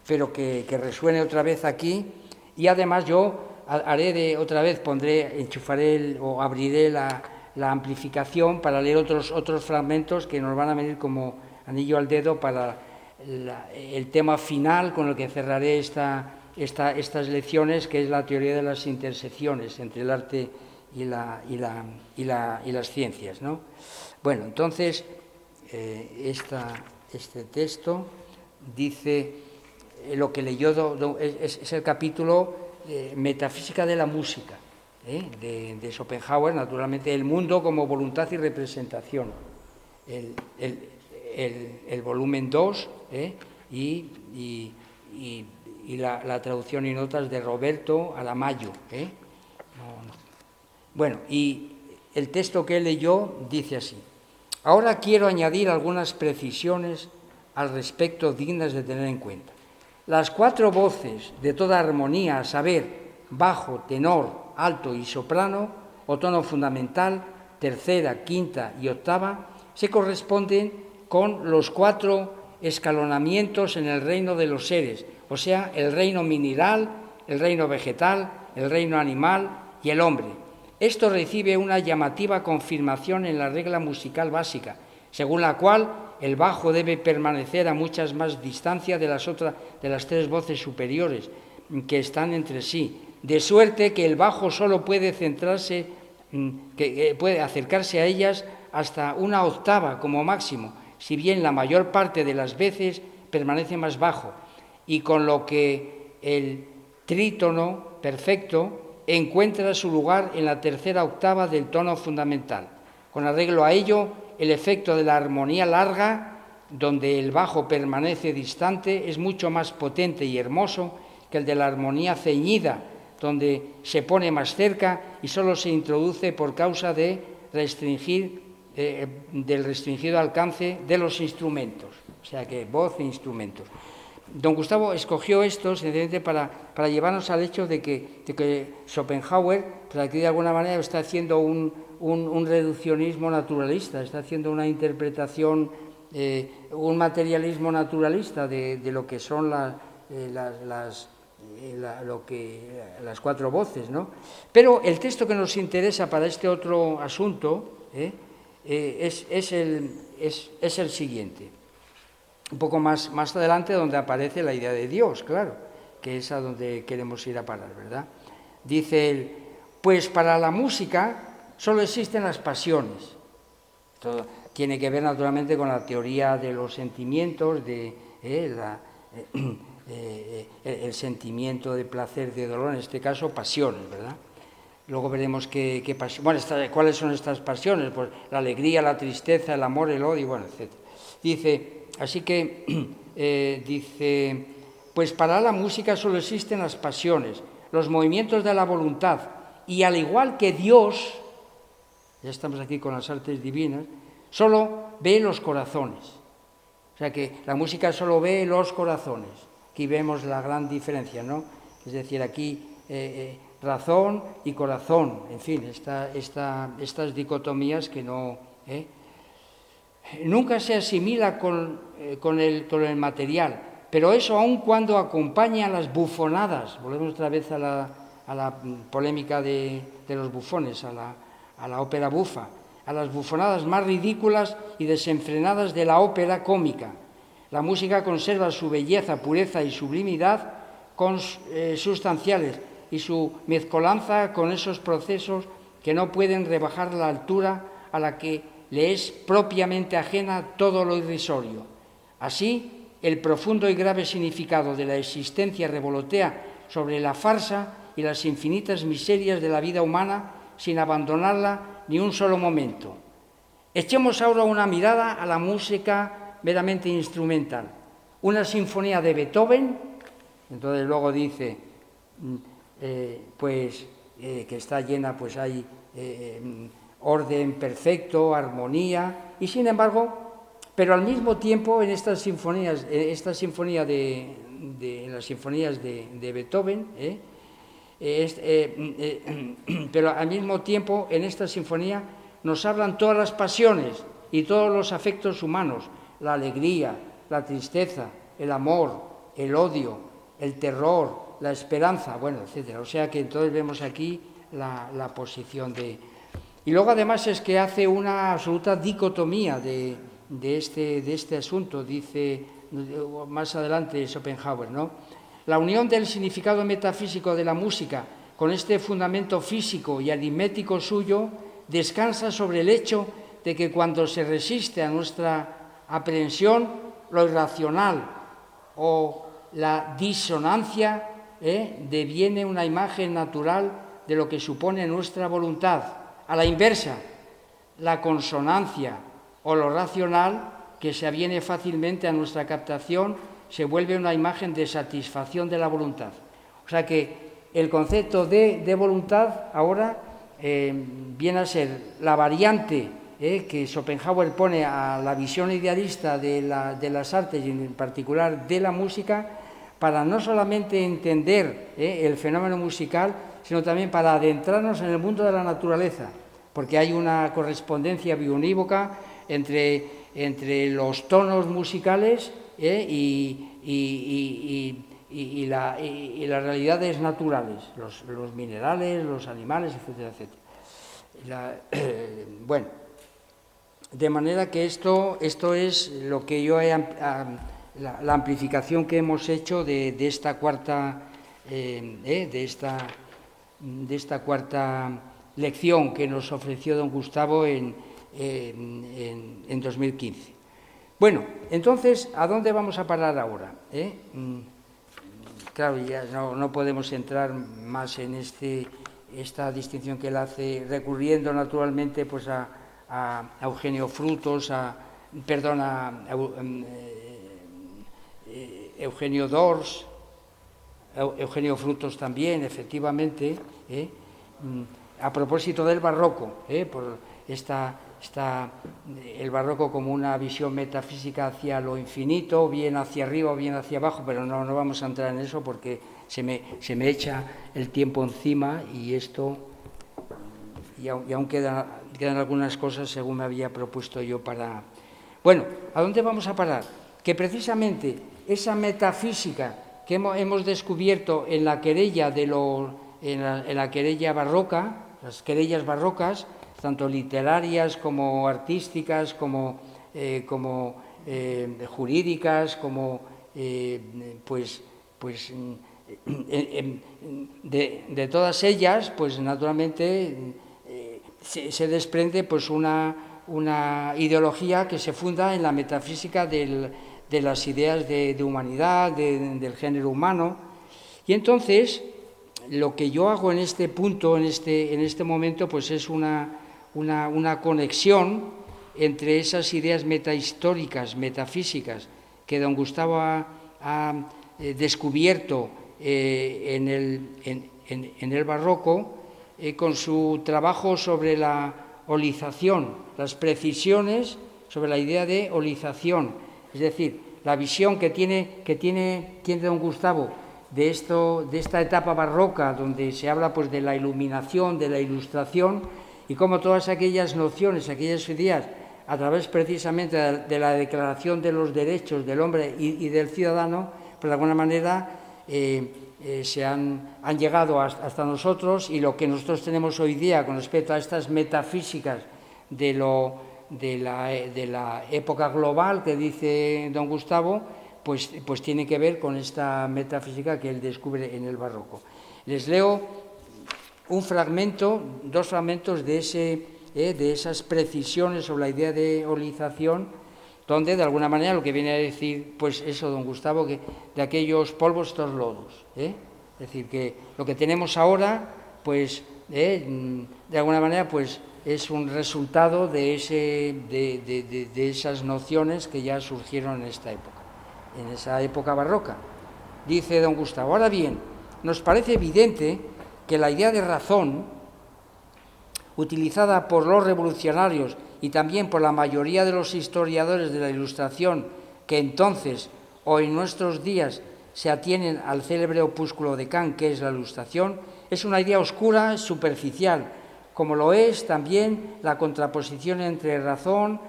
pero que resuene otra vez aquí, y además yo enchufaré o abriré la amplificación para leer otros fragmentos que nos van a venir como anillo al dedo para el tema final con el que cerraré estas lecciones, que es la teoría de las intersecciones entre el arte y las ciencias, ¿no? Bueno, entonces este texto dice lo que leyó, es el capítulo Metafísica de la música, de Schopenhauer, naturalmente, el mundo como voluntad y representación, el volumen 2, y y la traducción y notas de Roberto Aramayo. Bueno, y el texto que él leyó dice así: ahora quiero añadir algunas precisiones al respecto dignas de tener en cuenta. Las 4 voces de toda armonía, a saber, bajo, tenor, alto y soprano, o tono fundamental, tercera, quinta y octava, se corresponden con los 4 escalonamientos en el reino de los seres, o sea, el reino mineral, el reino vegetal, el reino animal y el hombre. Esto recibe una llamativa confirmación en la regla musical básica, según la cual el bajo debe permanecer a muchas más distancia de las 3 voces superiores que están entre sí, de suerte que el bajo solo puede puede acercarse a ellas hasta una octava como máximo, si bien la mayor parte de las veces permanece más bajo, y con lo que el trítono perfecto encuentra su lugar en la tercera octava del tono fundamental. Con arreglo a ello, el efecto de la armonía larga, donde el bajo permanece distante, es mucho más potente y hermoso que el de la armonía ceñida, donde se pone más cerca y solo se introduce por causa del restringido alcance de los instrumentos, o sea que voz e instrumentos. Don Gustavo escogió esto sencillamente para llevarnos al hecho de que Schopenhauer, pues aquí de alguna manera está haciendo un reduccionismo naturalista, está haciendo una interpretación, un materialismo naturalista de lo que son las 4 voces, ¿no? Pero el texto que nos interesa para este otro asunto es el siguiente. Un poco más adelante, donde aparece la idea de Dios, claro, que es a donde queremos ir a parar, ¿verdad? Dice él: pues para la música solo existen las pasiones. Esto tiene que ver naturalmente con la teoría de los sentimientos, el sentimiento de placer, de dolor, en este caso pasiones, ¿verdad? Luego veremos cuáles son estas pasiones, pues la alegría, la tristeza, el amor, el odio, bueno, etc. Dice, así que, pues para la música solo existen las pasiones, los movimientos de la voluntad, y al igual que Dios, ya estamos aquí con las artes divinas, solo ve los corazones. O sea que la música solo ve los corazones. Aquí vemos la gran diferencia, ¿no? Es decir, aquí razón y corazón, en fin, estas dicotomías que no... Nunca se asimila con el material, pero eso aun cuando acompaña a las bufonadas, volvemos otra vez a la polémica de los bufones, a la ópera bufa, a las bufonadas más ridículas y desenfrenadas de la ópera cómica. La música conserva su belleza, pureza y sublimidad sustanciales y su mezcolanza con esos procesos que no pueden rebajar la altura a la que le es propiamente ajena todo lo irrisorio. Así, el profundo y grave significado de la existencia revolotea sobre la farsa y las infinitas miserias de la vida humana sin abandonarla ni un solo momento. Echemos ahora una mirada a la música meramente instrumental. Una sinfonía de Beethoven, entonces luego dice que está llena, pues hay orden perfecto, armonía, y sin embargo, pero al mismo tiempo en estas sinfonías, las sinfonías de Beethoven, pero al mismo tiempo en esta sinfonía nos hablan todas las pasiones y todos los afectos humanos, la alegría, la tristeza, el amor, el odio, el terror, la esperanza, bueno, etcétera. O sea que entonces vemos aquí la posición de... Y luego además es que hace una absoluta dicotomía de este asunto, dice más adelante Schopenhauer, ¿no? La unión del significado metafísico de la música con este fundamento físico y aritmético suyo descansa sobre el hecho de que cuando se resiste a nuestra aprehensión, lo irracional o la disonancia deviene una imagen natural de lo que supone nuestra voluntad. A la inversa, la consonancia o lo racional, que se aviene fácilmente a nuestra captación, se vuelve una imagen de satisfacción de la voluntad. O sea que el concepto de voluntad ahora viene a ser la variante que Schopenhauer pone a la visión idealista de las artes y en particular de la música, para no solamente entender el fenómeno musical, sino también para adentrarnos en el mundo de la naturaleza, porque hay una correspondencia biunívoca entre los tonos musicales y las realidades naturales, los minerales, los animales, etcétera, etcétera. Bueno, de manera que esto es lo que yo he... La amplificación que hemos hecho de esta cuarta lección que nos ofreció don Gustavo en 2015. Bueno, entonces, ¿a dónde vamos a parar ahora? Claro, ya no podemos entrar más en esta distinción que él hace, recurriendo naturalmente pues a Eugenio Frutos, Eugenio Dors, Eugenio Frutos también, efectivamente, a propósito del barroco, por el barroco como una visión metafísica hacia lo infinito, bien hacia arriba o bien hacia abajo, pero no vamos a entrar en eso porque se me echa el tiempo encima y aún quedan algunas cosas según me había propuesto yo para... Bueno, ¿a dónde vamos a parar? Que precisamente esa metafísica que hemos descubierto en la querella en la querella barroca, las querellas barrocas, tanto literarias como artísticas, como jurídicas, como de todas ellas, pues naturalmente se desprende pues una ideología que se funda en la metafísica de las ideas de humanidad, del género humano. Y entonces, lo que yo hago en este punto, en este momento, pues es una conexión entre esas ideas metahistóricas, metafísicas, que don Gustavo ha descubierto en el barroco, con su trabajo sobre la olización, las precisiones sobre la idea de olización, es decir, la visión que tiene don Gustavo de esta etapa barroca, donde se habla pues de la iluminación, de la ilustración, y cómo todas aquellas nociones, aquellas ideas, a través precisamente de la Declaración de los Derechos del Hombre y del Ciudadano, pues de alguna manera han llegado hasta nosotros, y lo que nosotros tenemos hoy día con respecto a estas metafísicas de la época global que dice don Gustavo, pues tiene que ver con esta metafísica que él descubre en el barroco. Les leo dos fragmentos de esas precisiones sobre la idea de olización, donde de alguna manera lo que viene a decir, pues eso, don Gustavo, que de aquellos polvos estos lodos, es decir, que lo que tenemos ahora, pues de alguna manera, pues es un resultado de esas nociones que ya surgieron en esa época barroca. Dice don Gustavo: ahora bien, nos parece evidente que la idea de razón, utilizada por los revolucionarios y también por la mayoría de los historiadores de la Ilustración, que entonces o en nuestros días se atienen al célebre opúsculo de Kant, que es la Ilustración, es una idea oscura, superficial, como lo es también la contraposición entre la razón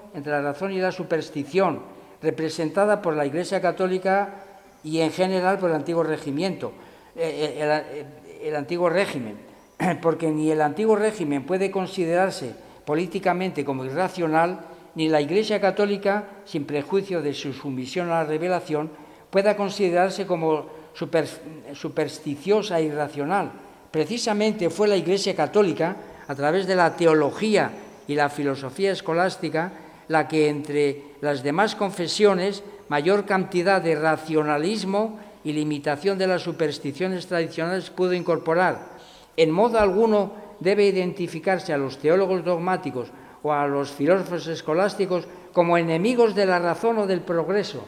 y la superstición, representada por la Iglesia Católica y en general por el antiguo regimiento, el antiguo régimen, porque ni el antiguo régimen puede considerarse políticamente como irracional, ni la Iglesia Católica, sin prejuicio de su sumisión a la revelación, pueda considerarse como supersticiosa e irracional. Precisamente fue la Iglesia Católica, a través de la teología y la filosofía escolástica, la que entre las demás confesiones mayor cantidad de racionalismo y limitación de las supersticiones tradicionales pudo incorporar. En modo alguno debe identificarse a los teólogos dogmáticos o a los filósofos escolásticos como enemigos de la razón o del progreso,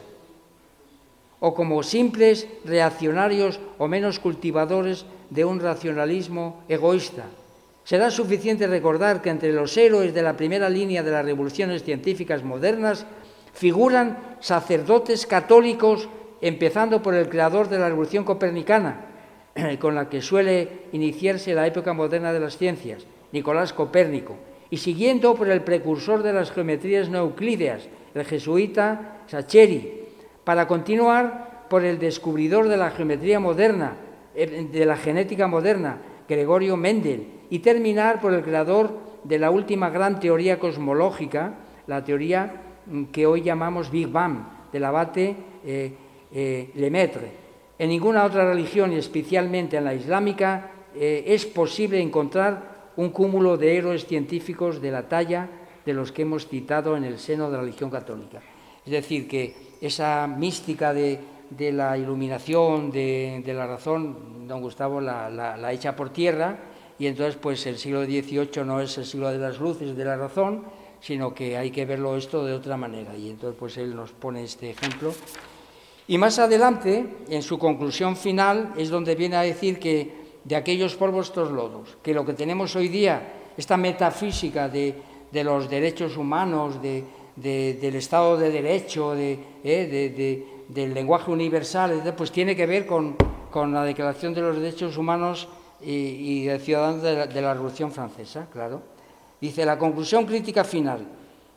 o como simples reaccionarios o menos cultivadores de un racionalismo egoísta. Será suficiente recordar que entre los héroes de la primera línea de las revoluciones científicas modernas figuran sacerdotes católicos, empezando por el creador de la revolución copernicana, con la que suele iniciarse la época moderna de las ciencias, Nicolás Copérnico, y siguiendo por el precursor de las geometrías no euclídeas, el jesuita Sacheri, para continuar por el descubridor de la geometría moderna, de la genética moderna, Gregorio Mendel, y terminar por el creador de la última gran teoría cosmológica, la teoría que hoy llamamos Big Bang, del abate Lemaitre. En ninguna otra religión, y especialmente en la islámica, es posible encontrar un cúmulo de héroes científicos de la talla de los que hemos citado en el seno de la religión católica. Es decir, que esa mística de la iluminación, de la razón, don Gustavo la echa por tierra, y entonces pues el siglo XVIII no es el siglo de las luces, de la razón, sino que hay que verlo esto de otra manera, y entonces pues él nos pone este ejemplo. Y más adelante, en su conclusión final, es donde viene a decir que de aquellos polvos estos lodos, que lo que tenemos hoy día, esta metafísica de los derechos humanos, del Estado de Derecho, del lenguaje universal, pues tiene que ver con la Declaración de los Derechos Humanos y de Ciudadanos de la Revolución Francesa, claro. Dice, la conclusión crítica final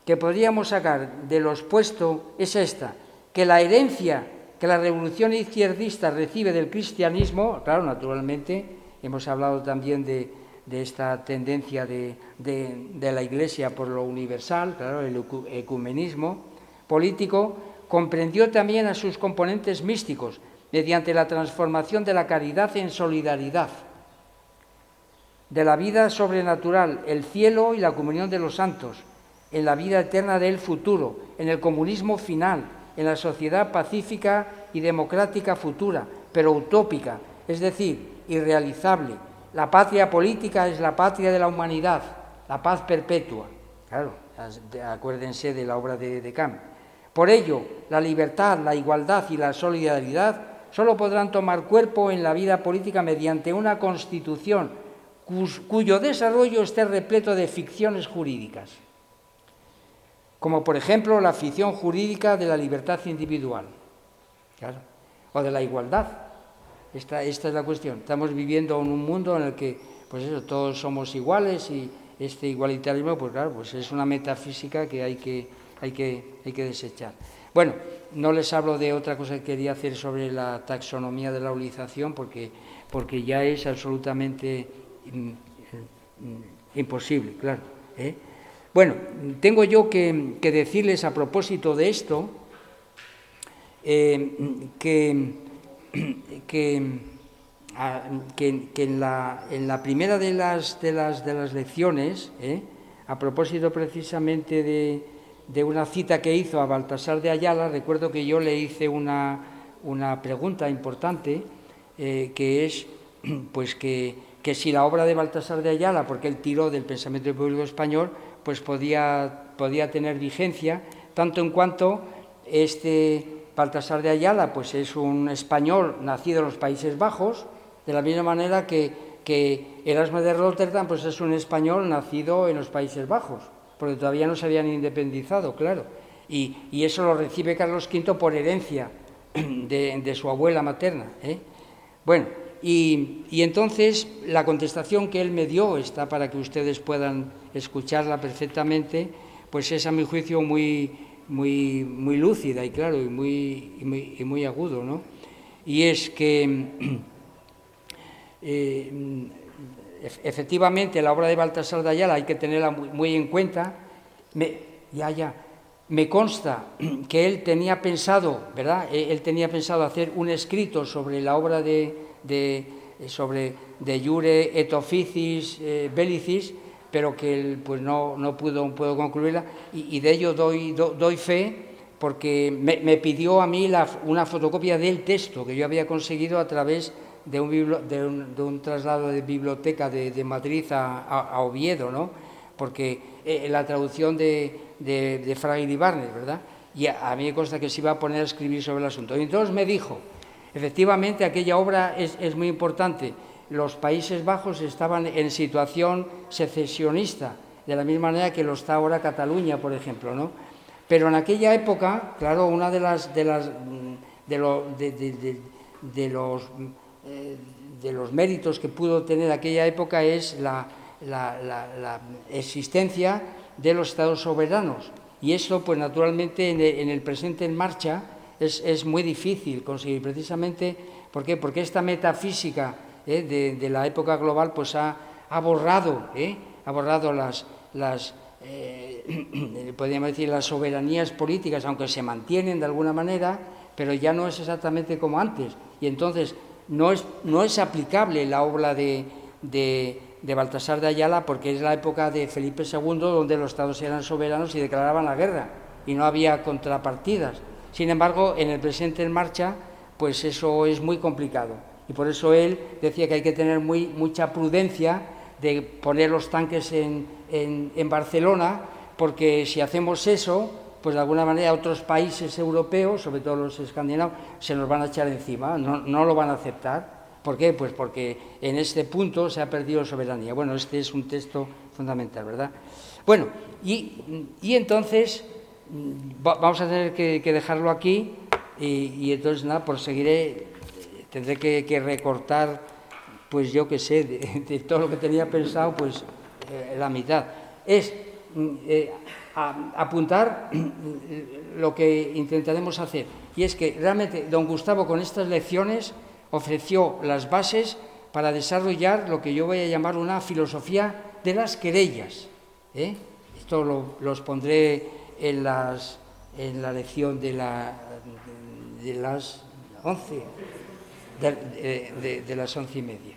que podríamos sacar de lo expuesto es esta, que la herencia que la revolución izquierdista recibe del cristianismo, claro, naturalmente, hemos hablado también de esta tendencia de la Iglesia por lo universal, claro, el ecumenismo político, comprendió también a sus componentes místicos mediante la transformación de la caridad en solidaridad, de la vida sobrenatural, el cielo y la comunión de los santos, en la vida eterna del futuro, en el comunismo final, en la sociedad pacífica y democrática futura, pero utópica, es decir, irrealizable. La patria política es la patria de la humanidad, la paz perpetua. Claro, acuérdense de la obra de Kant. Por ello, la libertad, la igualdad y la solidaridad solo podrán tomar cuerpo en la vida política mediante una constitución cuyo desarrollo esté repleto de ficciones jurídicas, como por ejemplo la ficción jurídica de la libertad individual, claro, o de la igualdad. Esta es la cuestión. Estamos viviendo en un mundo en el que pues eso, todos somos iguales, y este igualitarismo, pues claro, pues es una metafísica que hay que desechar. Bueno, no les hablo de otra cosa que quería hacer sobre la taxonomía de la ulización, porque ya es absolutamente imposible, claro. Bueno, tengo yo que decirles a propósito de esto que en la primera de las lecciones, a propósito precisamente de una cita que hizo a Baltasar de Ayala, recuerdo que yo le hice una pregunta importante, que es pues que si la obra de Baltasar de Ayala, porque él tiró del pensamiento público español, pues podía tener vigencia, tanto en cuanto Baltasar de Ayala pues es un español nacido en los Países Bajos, de la misma manera que Erasmo de Rotterdam pues es un español nacido en los Países Bajos, porque todavía no se habían independizado, claro, y eso lo recibe Carlos V por herencia de su abuela materna. Bueno, y entonces la contestación que él me dio está para que ustedes puedan escucharla perfectamente, pues es a mi juicio muy lúcida y claro, y muy agudo, ¿no? Y es que efectivamente la obra de Baltasar de Ayala hay que tenerla muy en cuenta. Me consta que él tenía pensado, ¿verdad? Él tenía pensado hacer un escrito sobre la obra de Jure et Officis Bellicis, pero que él pues no pudo concluirla, y de ello doy fe, porque me pidió a mí una fotocopia del texto que yo había conseguido a través de un traslado de biblioteca de Madrid a Oviedo, ¿no? Porque la traducción de Fraile y Barnes, ¿verdad? y a mí me consta que se iba a poner a escribir sobre el asunto. Y entonces me dijo, efectivamente, aquella obra es muy importante. Los Países Bajos estaban en situación secesionista, de la misma manera que lo está ahora Cataluña, por ejemplo, ¿no? Pero en aquella época, claro, una de los méritos que pudo tener aquella época es la existencia de los estados soberanos. Y eso, pues naturalmente, en el presente en marcha es muy difícil conseguir, precisamente, ¿por qué? Porque esta metafísica de la época global pues ha borrado podríamos decir, las soberanías políticas, aunque se mantienen de alguna manera, pero ya no es exactamente como antes. Y entonces no es aplicable la obra de Baltasar de Ayala, porque es la época de Felipe II, donde los estados eran soberanos y declaraban la guerra, y no había contrapartidas. Sin embargo, en el presente en marcha, pues eso es muy complicado. Y por eso él decía que hay que tener mucha prudencia de poner los tanques en Barcelona, porque si hacemos eso, pues de alguna manera otros países europeos, sobre todo los escandinavos, se nos van a echar encima, no lo van a aceptar. ¿Por qué? Pues porque en este punto se ha perdido soberanía. Bueno, este es un texto fundamental, ¿verdad? Bueno, y entonces vamos a tener que dejarlo aquí, y entonces nada, pues tendré que recortar, pues yo qué sé, de todo lo que tenía pensado, pues la mitad. Es apuntar lo que intentaremos hacer, y es que realmente don Gustavo con estas lecciones ofreció las bases para desarrollar lo que yo voy a llamar una filosofía de las querellas. Esto los pondré en la lección de las 11, de las 11:30.